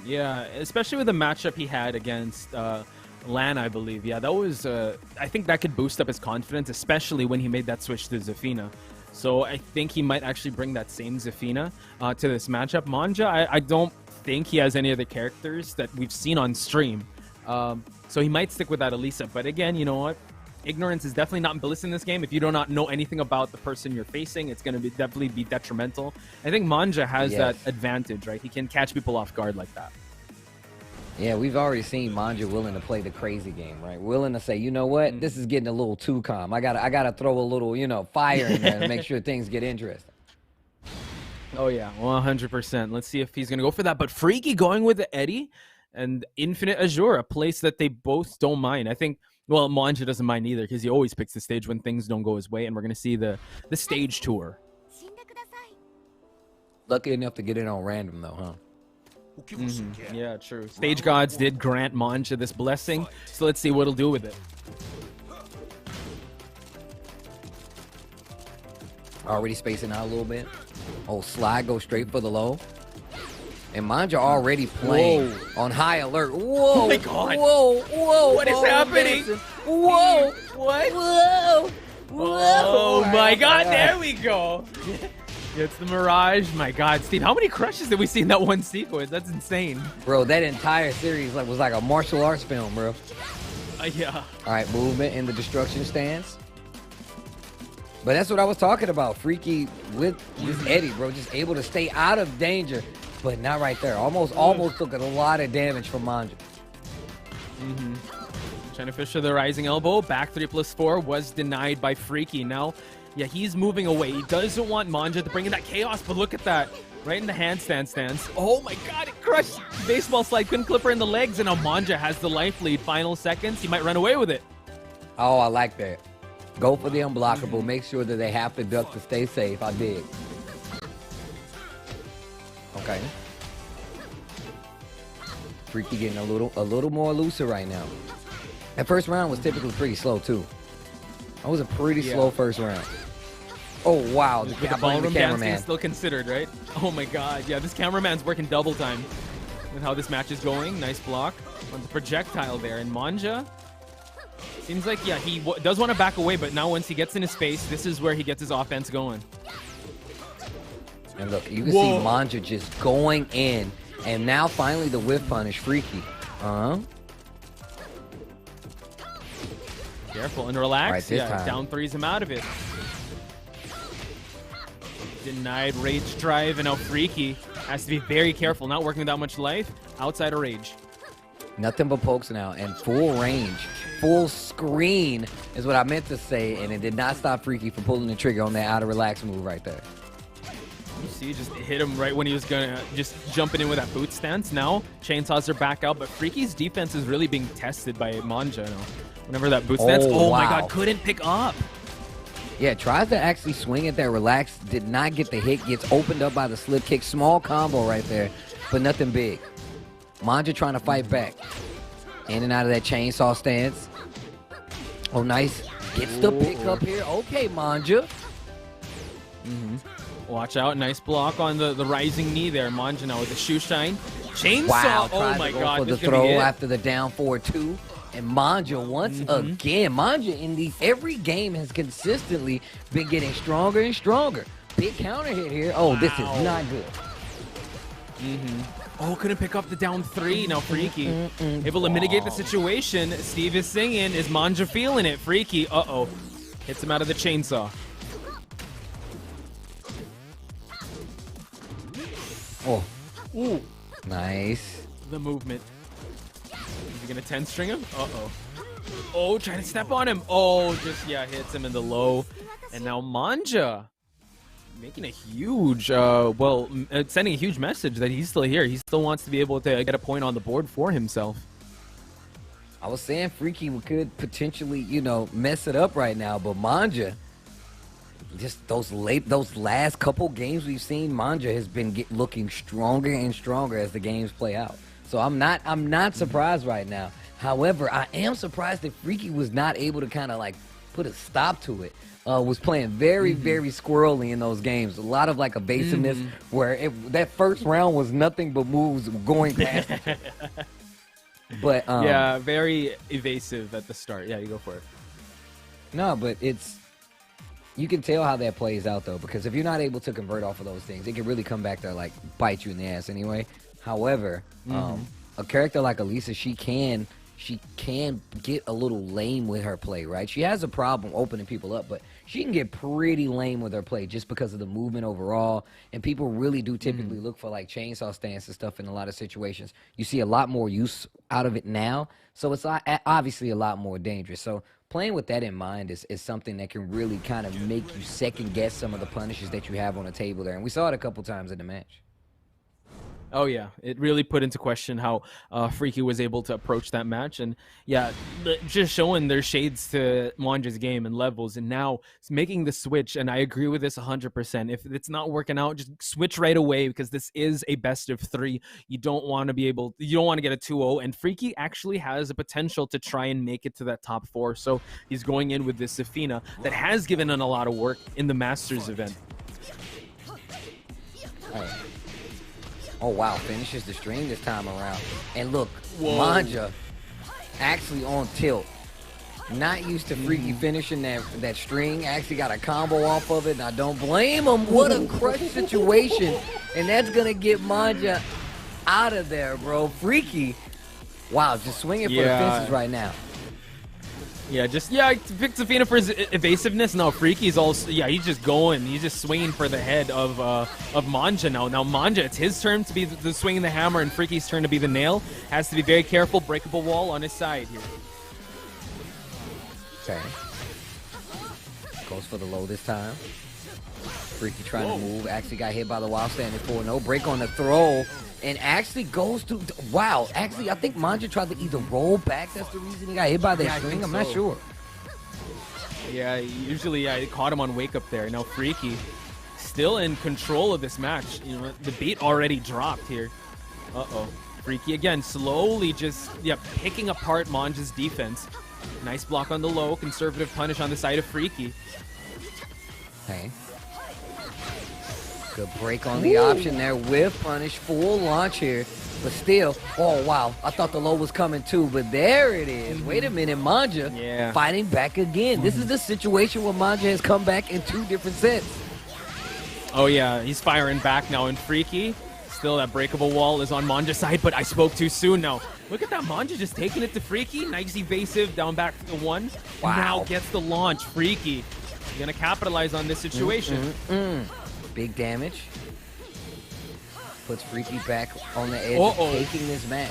Yeah, especially with the matchup he had against Lan, I believe. Yeah, that was, I think that could boost up his confidence, especially when he made that switch to Zafina. So I think he might actually bring that same Zafina to this matchup. Manja, I don't think he has any other characters that we've seen on stream. So he might stick with that Elisa. But again, you know what? Ignorance is definitely not bliss in this game. If you do not know anything about the person you're facing, it's going to definitely be detrimental. I think Manja has that advantage, right? He can catch people off guard like that. Yeah, we've already seen Manja willing to play the crazy game, right? Willing to say, you know what? This is getting a little too calm. I gotta throw a little, you know, fire in there to make sure things get interesting. Oh yeah, 100%. Let's see if he's gonna go for that. But Freaky going with the Eddie and Infinite Azure, a place that they both don't mind. I think. Well, Manja doesn't mind either because he always picks the stage when things don't go his way, and we're gonna see the stage tour. Lucky enough to get in on random though, huh? Yeah, true. Stage gods did grant Manja this blessing, so let's see what he'll do with it. Already spacing out a little bit. Oh, slide goes straight for the low. And Manja already playing on high alert. Whoa! Oh my God! Whoa! Whoa! What is happening? Whoa! What? Whoa! Whoa! Oh my God! There we go. It's the Mirage. My God, Steve, how many crushes did we see in that one sequence? That's insane. Bro, that entire series was like a martial arts film, bro. Yeah. All right, movement in the destruction stance. But that's what I was talking about. Freaky with this Eddie, bro, just able to stay out of danger, but not right there. Almost took a lot of damage from Manja. Trying to fish for the rising elbow. Back 3+4 was denied by Freaky. Now, yeah, he's moving away. He doesn't want Manja to bring in that chaos, but look at that. Right in the handstand stance. Oh my God, it crushed. Baseball slide, couldn't clip her in the legs, and now Manja has the life lead. Final seconds, he might run away with it. Oh, I like that. Go for the unblockable. Make sure that they have to duck to stay safe. I dig. Okay. Freaky getting a little more looser right now. That first round was typically pretty slow too. That was a pretty slow first round. Oh wow, the ballroom dancing is still considered, right? Oh my God, yeah, this cameraman's working double time with how this match is going. Nice block on the projectile there, and Manja seems like, yeah, he does want to back away, but now once he gets in his space, this is where he gets his offense going. And look, you can see Manja just going in, and now finally the whiff punish Freaky. Careful and relax. Right, this time. Down threes him out of it. Denied rage drive, and now Freaky has to be very careful, not working with that much life outside of rage. Nothing but pokes now, and full range, full screen is what I meant to say, and it did not stop Freaky from pulling the trigger on that out of relax move right there. You see, just hit him right when he was gonna just jumping in with that boot stance. Now chainsaws are back out, but Freaky's defense is really being tested by Manja now. Whenever that boot stance, oh my God, couldn't pick up. Yeah, tries to actually swing at that relax, did not get the hit, gets opened up by the slip kick. Small combo right there, but nothing big. Manja trying to fight back. In and out of that chainsaw stance. Oh, nice. Gets the pick up here. Okay, Manja. Watch out. Nice block on the rising knee there. Manja now with the shoe shine. Chainsaw. Wow, oh my God. For the throw after the down 4-2. And Manja once again. Manja in every game has consistently been getting stronger and stronger. Big counter hit here. Oh, this is not good. Oh, couldn't pick up the down three. Now Freaky able to mitigate the situation. Steve is singing. Is Manja feeling it? Freaky. Uh-oh. Hits him out of the chainsaw. Oh. Ooh. Nice. The movement. Is he gonna 10 string him? Uh-oh. Oh, trying to step on him. Oh, just, yeah, hits him in the low. And now Manja making a huge, sending a huge message that he's still here. He still wants to be able to get a point on the board for himself. I was saying Freaky could potentially, mess it up right now, but Manja, just those last couple games we've seen, Manja has been looking stronger and stronger as the games play out. So I'm not surprised right now. However, I am surprised that Freaky was not able to kind of like put a stop to it. Was playing very, very squirrely in those games. A lot of like evasiveness where that first round was nothing but moves going past each other. But yeah, very evasive at the start. Yeah, you go for it. No, but you can tell how that plays out though, because if you're not able to convert off of those things, it can really come back to like bite you in the ass anyway. However, a character like Elisa, she can she can get a little lame with her play, right? She has a problem opening people up, but she can get pretty lame with her play just because of the movement overall. And people really do typically look for like chainsaw stance and stuff in a lot of situations. You see a lot more use out of it now, so it's obviously a lot more dangerous. So playing with that in mind is something that can really kind of make you second guess some of the punishes that you have on the table there. And we saw it a couple times in the match. Oh yeah, it really put into question how Freaky was able to approach that match, and yeah, just showing their shades to Manja's game and levels, and now it's making the switch. And I agree with this 100%. If it's not working out, just switch right away, because this is a best of 3. You don't want to get a 2-0, and Freaky actually has the potential to try and make it to that top 4. So he's going in with this Safina that has given him a lot of work in the Masters event. All right. Oh, wow. Finishes the string this time around. And look, Whoa. Manja actually on tilt. Not used to Freaky finishing that string. Actually got a combo off of it, and I don't blame him. What a crush situation. And that's going to get Manja out of there, bro. Freaky. Wow, just swinging for the fences right now. Yeah, I picked Safina for his evasiveness. No, Freaky's also, he's just going. He's just swinging for the head of Manja now. Now Manja, it's his turn to be the swinging the hammer, and Freaky's turn to be the nail. Has to be very careful. Breakable wall on his side here. Okay. Goes for the low this time. Freaky trying to move. Actually got hit by the wall standing for no break on the throw. And actually goes to, wow, actually I think Manja tried to either roll back. That's the reason he got hit by the string. I'm not sure. Yeah, usually I caught him on wake up there. Now Freaky still in control of this match. You know, the beat already dropped here. Uh-oh. Freaky again, slowly just, picking apart Manja's defense. Nice block on the low, conservative punish on the side of Freaky. Okay. Good break on the option there with punish. Full launch here. But still, oh wow, I thought the low was coming too, but there it is. Wait a minute, Manja fighting back again. This is the situation where Manja has come back in 2 different sets. Oh yeah, he's firing back now, and Freaky, still that breakable wall is on Manja's side, but I spoke too soon now. Look at that, Manja just taking it to Freaky. Nice evasive, down back to the 1. Wow. Now gets the launch. Freaky, gonna capitalize on this situation. Big damage. Puts Freaky back on the edge of taking this match.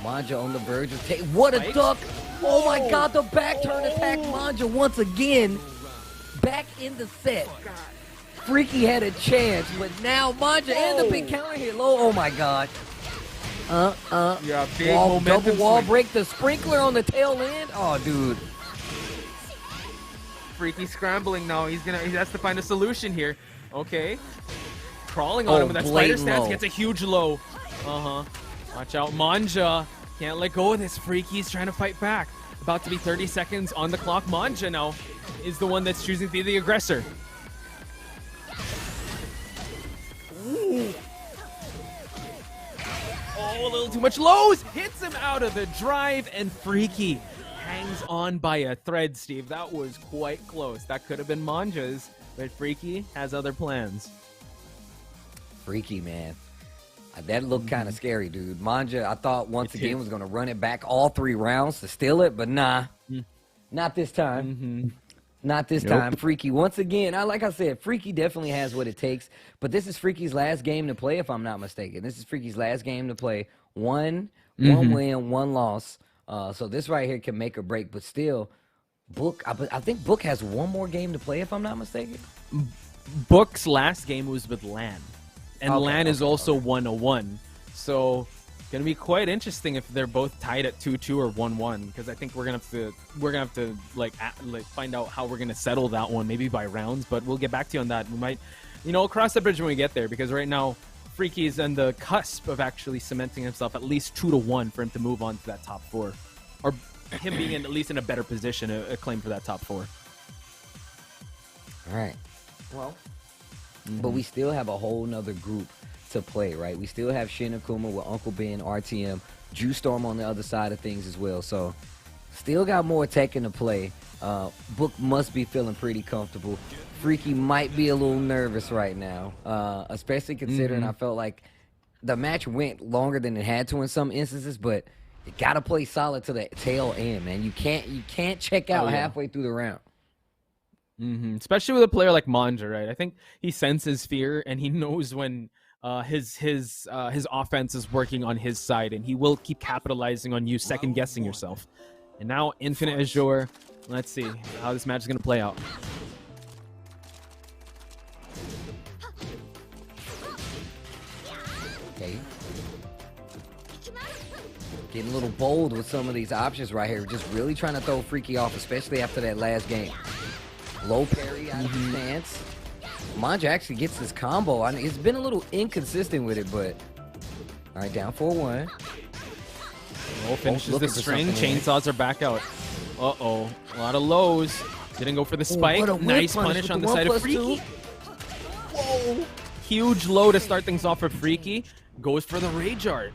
Manja on the verge of what a duck! Oh my god, the back turn attack Manja once again. Back in the set. Freaky had a chance, but now Manja and the big counter hit low. Oh my god. Big double wall break, the sprinkler on the tail end. Oh dude. Freaky scrambling now. He has to find a solution here. Okay. Crawling on him with that spider stance. Gets a huge low. Watch out. Manja can't let go of this. Freaky's trying to fight back. About to be 30 seconds on the clock. Manja now is the one that's choosing to be the aggressor. Ooh. Oh, a little too much lows. Hits him out of the drive, and Freaky hangs on by a thread, Steve. That was quite close. That could have been Manja's, but Freaky has other plans. Freaky, man. That looked kind of scary, dude. Manja, I thought once again was going to run it back all 3 rounds to steal it, but nah. Not this time. Not this time. Freaky, once again, like I said, Freaky definitely has what it takes, but this is Freaky's last game to play, if I'm not mistaken. This is Freaky's last game to play. One win, 1 loss. So this right here can make or break, but still, Book, I think Book has 1 more game to play, if I'm not mistaken. Book's last game was with Lan, and Lan is also 1-1. So gonna be quite interesting if they're both tied at 2-2 or 1-1, because I think we're gonna have to like find out how we're gonna settle that one, maybe by rounds. But we'll get back to you on that. We might, cross the bridge when we get there, because right now Freaky's on the cusp of actually cementing himself at least 2-1 for him to move on to that top 4, or him being at least in a better position to claim for that top 4. All right. Well, but we still have a whole nother group to play, right? We still have Shin Akuma with Uncle Ben, RTM, Juice Storm on the other side of things as well. So still got more Tekken to play. Book must be feeling pretty comfortable. Freaky might be a little nervous right now, especially considering I felt like the match went longer than it had to in some instances, but You gotta play solid to the tail end, man. You can't check out halfway through the round. Especially with a player like Manja, right? I think he senses fear and he knows when his offense is working on his side, and he will keep capitalizing on you second guessing yourself. And now Infinite Azure. Let's see how this match is gonna play out. Okay. Getting a little bold with some of these options right here. Just really trying to throw Freaky off, especially after that last game. Low parry out of the stance. Manja actually gets this combo. I mean, it's been a little inconsistent with it, but... All right, down 4-1. Oh, finishes the string. Chainsaws are back out. Uh-oh. A lot of lows. Didn't go for the spike. Nice punish on the side of Freaky. Whoa. Huge low to start things off for Freaky. Goes for the Rage Art.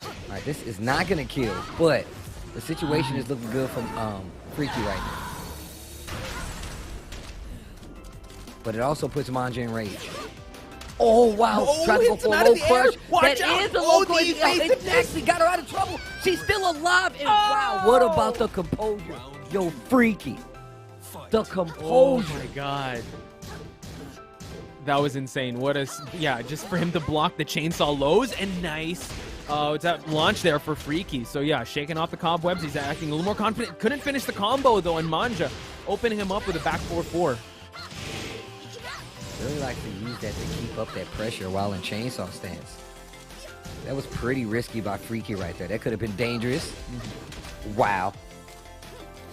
All right, this is not going to kill, but the situation is looking good from Freaky right now. But it also puts Manja in rage. Oh, wow. Try to go for a low crush. That is a low crush. Exactly. Got her out of trouble. She's still alive. And wow, what about the composure? Yo, Freaky. The composure. Oh, my God. That was insane. What a... Yeah, just for him to block the chainsaw lows. And nice. It's that launch there for Freaky. So, yeah, shaking off the cobwebs. He's acting a little more confident. Couldn't finish the combo, though, and Manja opening him up with a back 4-4. Really like to use that to keep up that pressure while in chainsaw stance. That was pretty risky by Freaky right there. That could have been dangerous. Wow.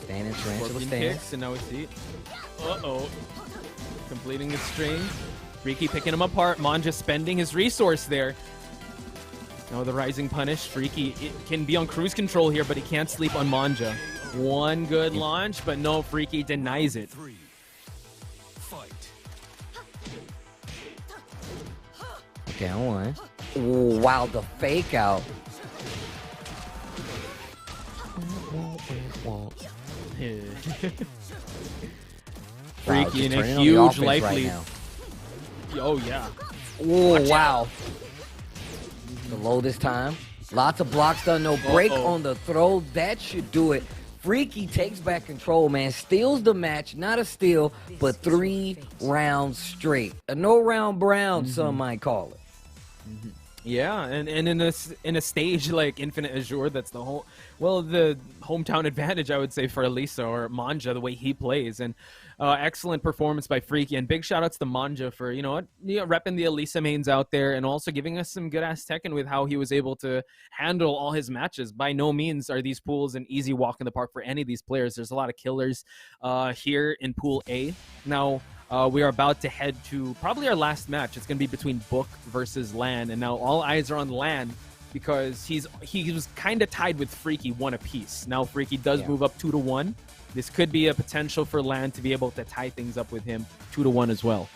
Standing tarantula stance. Kicks, and now we see it. Uh-oh. Completing the string. Freaky picking him apart. Manja spending his resource there. Now the rising punish. Freaky can be on cruise control here, but he can't sleep on Manja. One good launch, but no, Freaky denies it. Down 1. Ooh, wow, the fake out. Freaky in a huge life lead. Oh, yeah. Oh, wow. The low this time. Lots of blocks done. No break on the throw. That should do it. Freaky takes back control, man. Steals the match. Not a steal, but 3 rounds straight. A no-round Brown, some might call it. Yeah, and in a stage like Infinite Azure, that's the whole, well, the hometown advantage, I would say, for Elisa or Manja, the way he plays. And excellent performance by Freaky, and big shout outs to Manja for repping the Elisa mains out there, and also giving us some good ass Tekken with how he was able to handle all his matches. By no means are these pools an easy walk in the park for any of these players. There's a lot of killers here in Pool A. Now we are about to head to probably our last match. It's going to be between Book versus Lan, and now all eyes are on Lan because he was kind of tied with Freaky 1 apiece. Now Freaky does move up 2-1. This could be a potential for Lan to be able to tie things up with him 2-1 as well.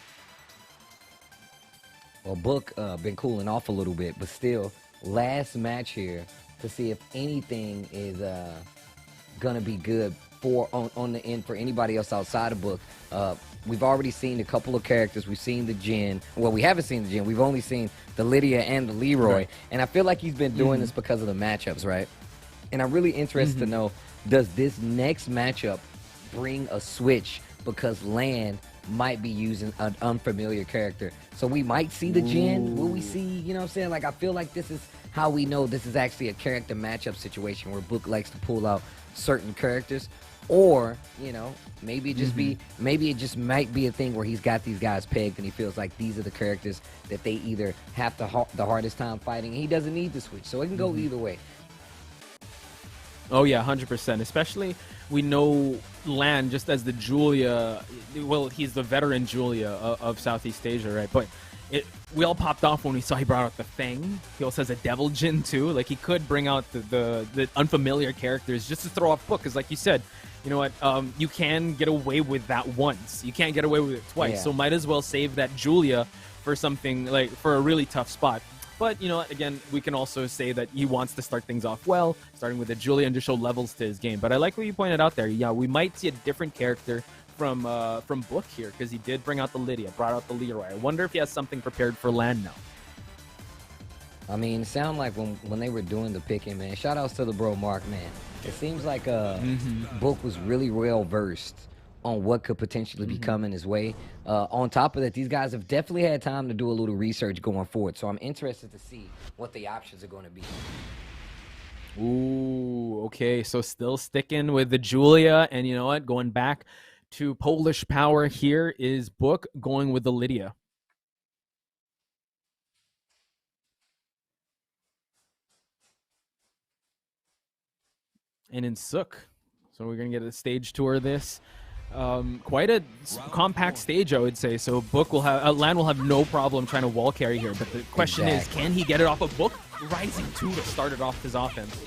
Well, Book been cooling off a little bit, but still, last match here to see if anything is going to be good for on the end for anybody else outside of Book. We've already seen a couple of characters. We've seen the Jin. Well, we haven't seen the Jin. We've only seen the Lydia and the Leroy. Right. And I feel like he's been doing this because of the matchups, right? And I'm really interested to know, does this next matchup bring a switch because Lan might be using an unfamiliar character? So we might see the Jin. Will we see, you know what I'm saying? Like, I feel like this is how we know this is actually a character matchup situation where Book likes to pull out certain characters. Or, maybe it just maybe it just might be a thing where he's got these guys pegged and he feels like these are the characters that they either have the hardest time fighting, and he doesn't need to switch. So it can go either way. Oh, yeah, 100%. Especially, we know Lan just as the Julia. Well, he's the veteran Julia of Southeast Asia, right? But we all popped off when we saw he brought out the Fang. He also has a Devil Jin, too. Like, he could bring out the unfamiliar characters just to throw off Book. Because, like you said, you know what? You can get away with that once. You can't get away with it twice. Yeah. So might as well save that Julia for something, like, for a really tough spot. But, again, we can also say that he wants to start things off well, starting with the Julia, and to show levels to his game. But I like what you pointed out there. Yeah, we might see a different character from Book here, because he did bring out the Lydia, brought out the Leroy. I wonder if he has something prepared for Lan now. I mean, it sound like when they were doing the picking, man. Shout outs to the bro Mark, man. It seems like Book was really well versed on what could potentially be coming his way. On top of that, these guys have definitely had time to do a little research going forward. So I'm interested to see what the options are going to be. Ooh, okay. So still sticking with the Julia, and you know what? Going back to Polish power here is Book going with the Lydia. And in Sook. So we're going to get a stage tour of this. Quite a compact stage, I would say. So Book will have, Lan will have no problem trying to wall carry here. But the question is, can he get it off of Book? Rising 2 to start it off his offense.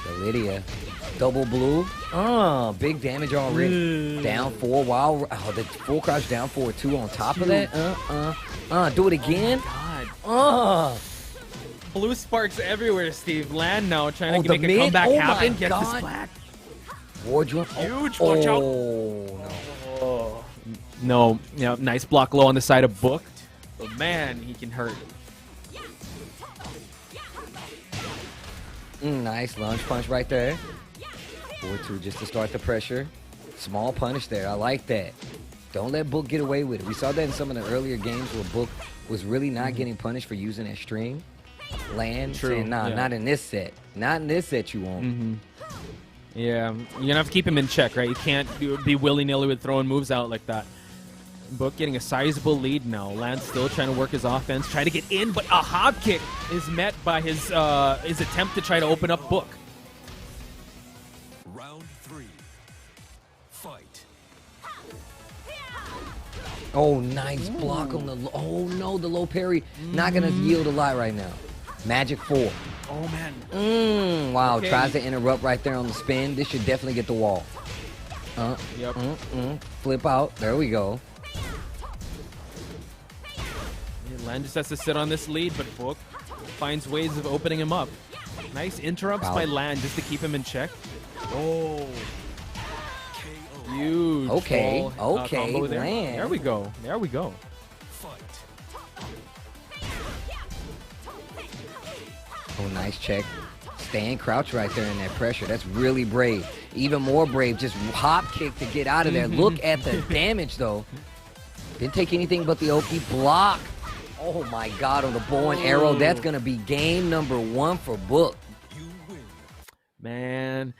The Lydia. Double blue. Big damage already. Down 4. Wow. Oh, the full crouch down 4-2 on top of that. Do it again. God. Blue sparks everywhere, Steve. Lan now trying to make a comeback happen. Get this flag. Wardrobe. Huge. Watch out. No. No. Yeah, nice block low on the side of Book. But man, he can hurt. Nice lunge punch right there. 4-2 just to start the pressure. Small punish there. I like that. Don't let Book get away with it. We saw that in some of the earlier games where Book was really not getting punished for using that string. Land, saying, nah, not in this set. Not in this set you won't. Yeah, you're going to have to keep him in check, right? You can't be willy-nilly with throwing moves out like that. Book getting a sizable lead now. Lan still trying to work his offense, try to get in, but a hop kick is met by his attempt to try to open up Book. Round 3. Fight. Oh, nice block on the oh no, the low parry. Not gonna yield a lot right now. Magic 4. Oh man. Wow, tries to interrupt right there on the spin. This should definitely get the wall. Yep. Flip out. There we go. Lan just has to sit on this lead, but Book finds ways of opening him up. Nice interrupts by Lan just to keep him in check. Oh. Huge. Okay. Combo there. Lan. There we go. There we go. Fight. Oh, nice check. Staying crouch right there in that pressure. That's really brave. Even more brave. Just hop kick to get out of there. Look at the damage, though. Didn't take anything but the OP block. Oh, my God. On the bow and arrow. That's going to be game number 1 for Book. You win. Man.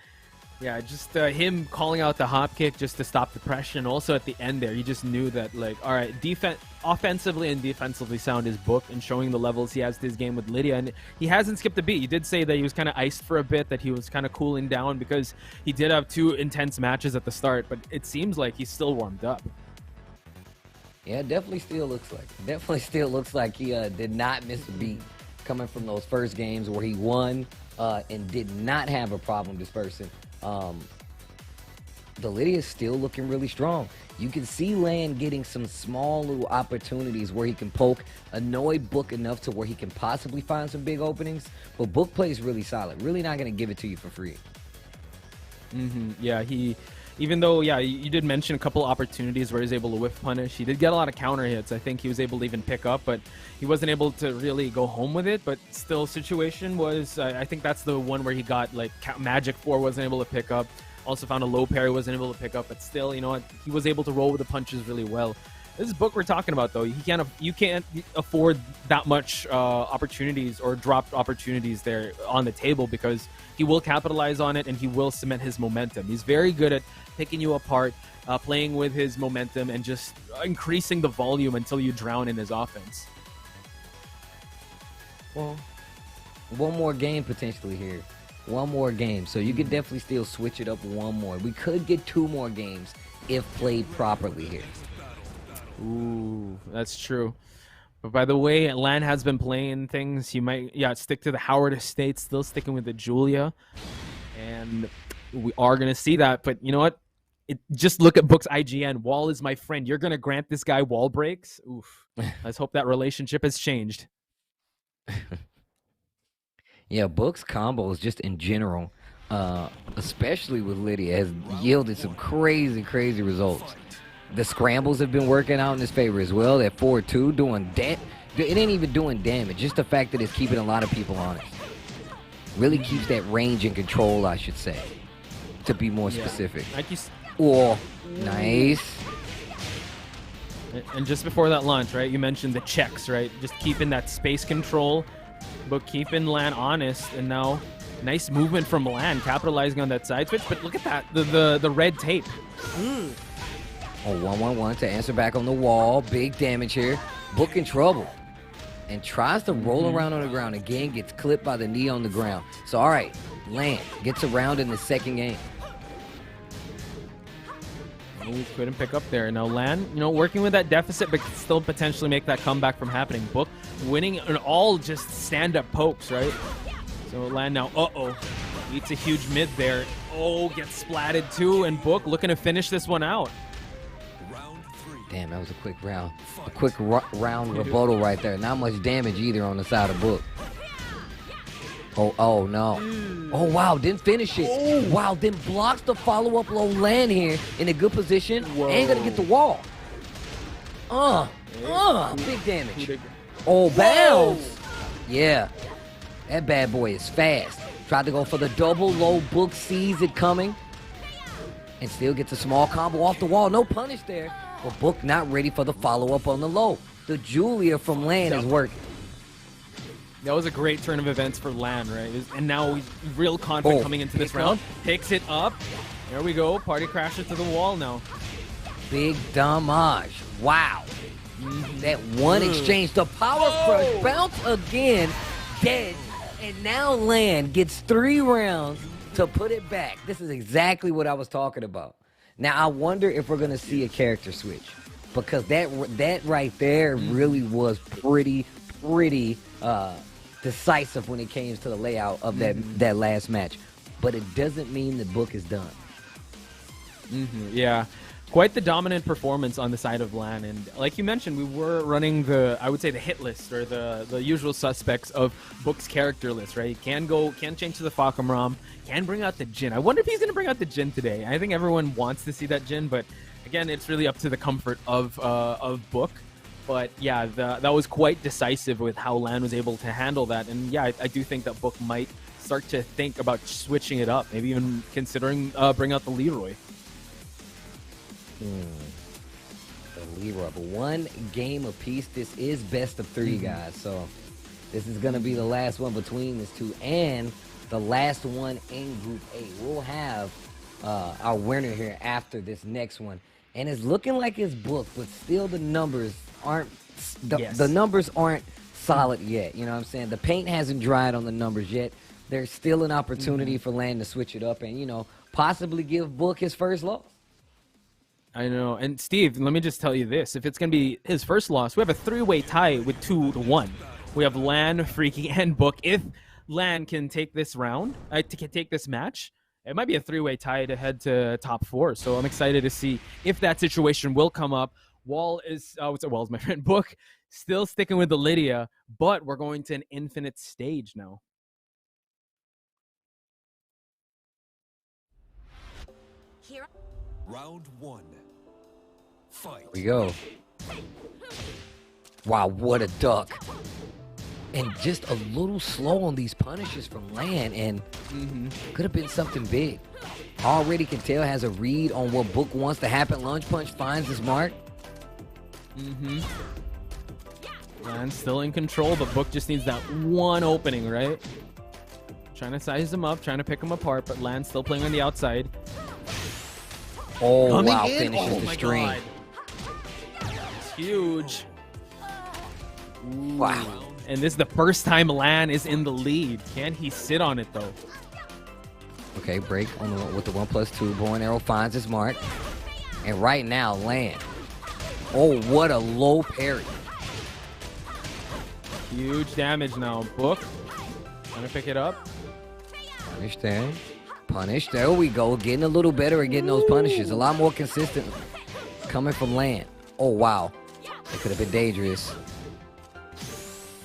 Yeah, just him calling out the hop kick just to stop the pressure. And also at the end there, you just knew that, like, all right, offensively and defensively sound is Book, and showing the levels he has to his game with Lydia. And he hasn't skipped a beat. He did say that he was kind of iced for a bit, that he was kind of cooling down because he did have 2 intense matches at the start. But it seems like he's still warmed up. Yeah, it definitely still looks like. Definitely still looks like he did not miss a beat coming from those first games where he won and did not have a problem dispersing. The Lydia is still looking really strong. You can see Lan getting some small little opportunities where he can poke, annoy Book enough to where he can possibly find some big openings. But Book plays really solid. Really not going to give it to you for free. Yeah, even though, yeah, you did mention a couple opportunities where he's able to whiff punish. He did get a lot of counter hits. I think he was able to even pick up, but he wasn't able to really go home with it. But still, situation was, I think that's the one where he got, like, Magic 4 wasn't able to pick up. Also found a low parry, wasn't able to pick up. But still, you know what? He was able to roll with the punches really well. This is Book we're talking about, though. You can't afford that much opportunities or dropped opportunities there on the table, because he will capitalize on it and he will cement his momentum. He's very good at picking you apart, playing with his momentum, and just increasing the volume until you drown in his offense. Well, one more game potentially here. One more game. So you could definitely still switch it up one more. We could get 2 more games if played properly here. Ooh, that's true. But by the way, Lan has been playing things. He might, stick to the Howard Estate, still sticking with the Julia. And we are going to see that. But you know what? Just look at Book's IGN. Wall is my friend. You're going to grant this guy wall breaks? Oof. Let's hope that relationship has changed. Yeah, Book's combos just in general, especially with Lydia, has yielded some crazy, crazy results. The scrambles have been working out in his favor as well. That 4-2 doing that It ain't even doing damage. Just the fact that it's keeping a lot of people honest. Really keeps that range and control, I should say, to be more specific. Oh, nice. And just before that launch, right, you mentioned the checks, right? Just keeping that space control, but keeping Lan honest. And now, nice movement from Lan, capitalizing on that side switch. But look at that, the red tape. Oh, 1-1-1 to answer back on the wall. Big damage here. Book in trouble. And tries to roll around on the ground. Again, gets clipped by the knee on the ground. So, all right, Lan gets around in the second game. Ooh, couldn't pick up there. Now Lan, working with that deficit, but still potentially make that comeback from happening. Book winning and all just stand-up pokes, right? So Lan now, eats a huge mid there. Oh, gets splatted too, and Book looking to finish this one out. Damn, that was a quick round. A quick round rebuttal right there. Not much damage either on the side of Book. Oh no. Oh, wow, didn't finish it. Oh, wow, then blocks the follow-up low Lan here in a good position. Whoa. Ain't gonna get the wall. Big damage. Oh, bounce. Yeah, that bad boy is fast. Tried to go for the double low. Book sees it coming and still gets a small combo off the wall. No punish there. But Book not ready for the follow-up on the low. The Julia from Lan is working. That was a great turn of events for Lan, right? And now he's real confident coming into this round. Picks it up. There we go. Party crashes to the wall now. Big damage. Wow. That one exchange. The power crush. Bounce again. Dead. And now Lan gets 3 rounds to put it back. This is exactly what I was talking about. Now, I wonder if we're going to see a character switch. Because that right there really was pretty decisive when it came to the layout of that last match. But it doesn't mean the Book is done. Yeah. Quite the dominant performance on the side of Lan. And like you mentioned, we were running I would say the hit list or the usual suspects of Book's character list, right? Can change to the Fakamram, can bring out the Jin. I wonder if he's going to bring out the Jin today. I think everyone wants to see that Jin, but again, it's really up to the comfort of Book. But yeah, that was quite decisive with how Lan was able to handle that. And yeah, I do think that Book might start to think about switching it up, maybe even considering bring out the Leroy. The Leroy, but 1 game apiece. This is best of 3, guys. So this is going to be the last one between these two and the last one in Group A. We'll have our winner here after this next one. And it's looking like it's Book, but still the numbers aren't the numbers aren't solid yet. You know what I'm saying? The paint hasn't dried on the numbers yet. There's still an opportunity for Lan to switch it up and, possibly give Book his first loss. I know. And Steve, let me just tell you this. If it's going to be his first loss, we have a 3-way tie with 2-1. We have Lan, Freaky, and Book. If Lan can take this round, can take this match, it might be a 3-way tie to head to top 4. So I'm excited to see if that situation will come up. Wall's my friend. Book still sticking with the Lydia, but we're going to an infinite stage now. Round 1. Fight. Here we go. Wow, what a duck. And just a little slow on these punishes from Lan, and could have been something big. Already can tell has a read on what Book wants to happen. Lunge punch finds his mark. Lan's still in control, but Book just needs that one opening, right? Trying to size him up, trying to pick him apart, but Lan's still playing on the outside. Oh, Coming wow, in. finishes the string. It's huge. Wow. And this is the first time Lan is in the lead. Can he sit on it, though? Okay, break with the 1+2. Bow and arrow finds his mark. And right now, Lan. Oh, what a low parry. Huge damage now. Book. Trying to pick it up. Punish there. Punish. There we go. Getting a little better at getting those punishes. A lot more consistent coming from Lan. Oh, wow. It could have been dangerous.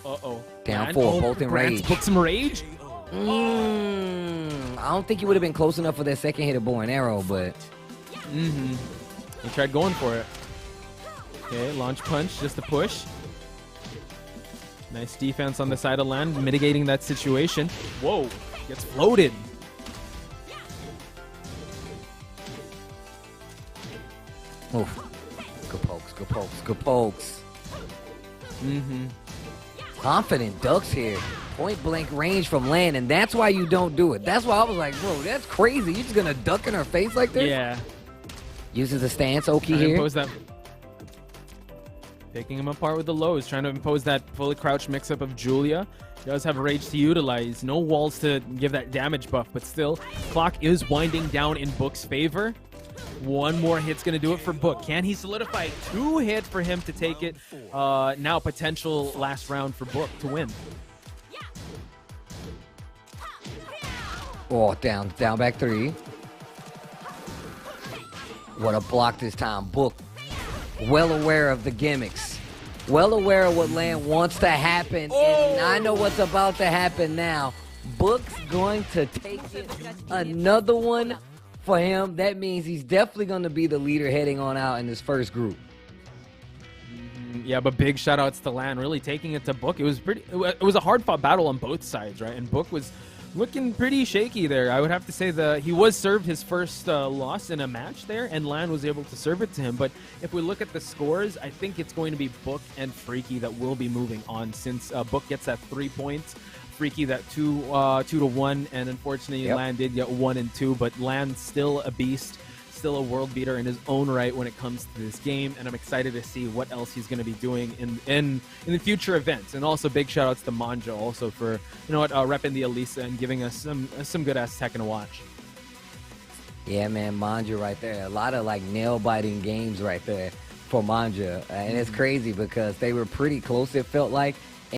Uh-oh. Down 4, both in rage. Book some rage? I don't think he would have been close enough for that second hit of bow and arrow, but... He tried going for it. Okay, launch punch just to push. Nice defense on the side of Lan, mitigating that situation. Whoa, gets floated. Oof. Good pokes, good pokes, good pokes. Confident ducks here. Point blank range from Lan, and that's why you don't do it. That's why I was like, bro, that's crazy. You're just gonna duck in her face like this? Yeah. Uses the stance, Oki Trying to here. impose that. Picking him apart with the lows, trying to impose that fully crouched mix-up of Julia. Does have rage to utilize. No walls to give that damage buff, but still, clock is winding down in Book's favor. One more hit's going to do it for Book. Can he solidify 2 hit for him to take it? Now potential last round for Book to win. Oh, down back 3. What a block this time. Book, well aware of the gimmicks. Well aware of what Lan wants to happen. And I know what's about to happen now. Book's going to take it. Another one for him. That means he's definitely going to be the leader heading on out in this first group. Yeah, but big shout outs to Lan, really taking it to Book. It was a hard fought battle on both sides, right? And Book was looking pretty shaky there. I would have to say he was served his first loss in a match there, and Lan was able to serve it to him. But if we look at the scores, I think it's going to be Book and Freaky that will be moving on, since Book gets that 3 points, Freaky that 2 to 1, and unfortunately Lan did get 1 and 2. But Lan's still a beast, still a world beater in his own right when it comes to this game, and I'm excited to see what else he's going to be doing in the future events. And also big shout outs to Manja also for repping the Elisa and giving us some good ass Tekken to watch. Yeah, man, Manja right there. A lot of like nail biting games right there for Manja, and it's crazy because they were pretty close, it felt like,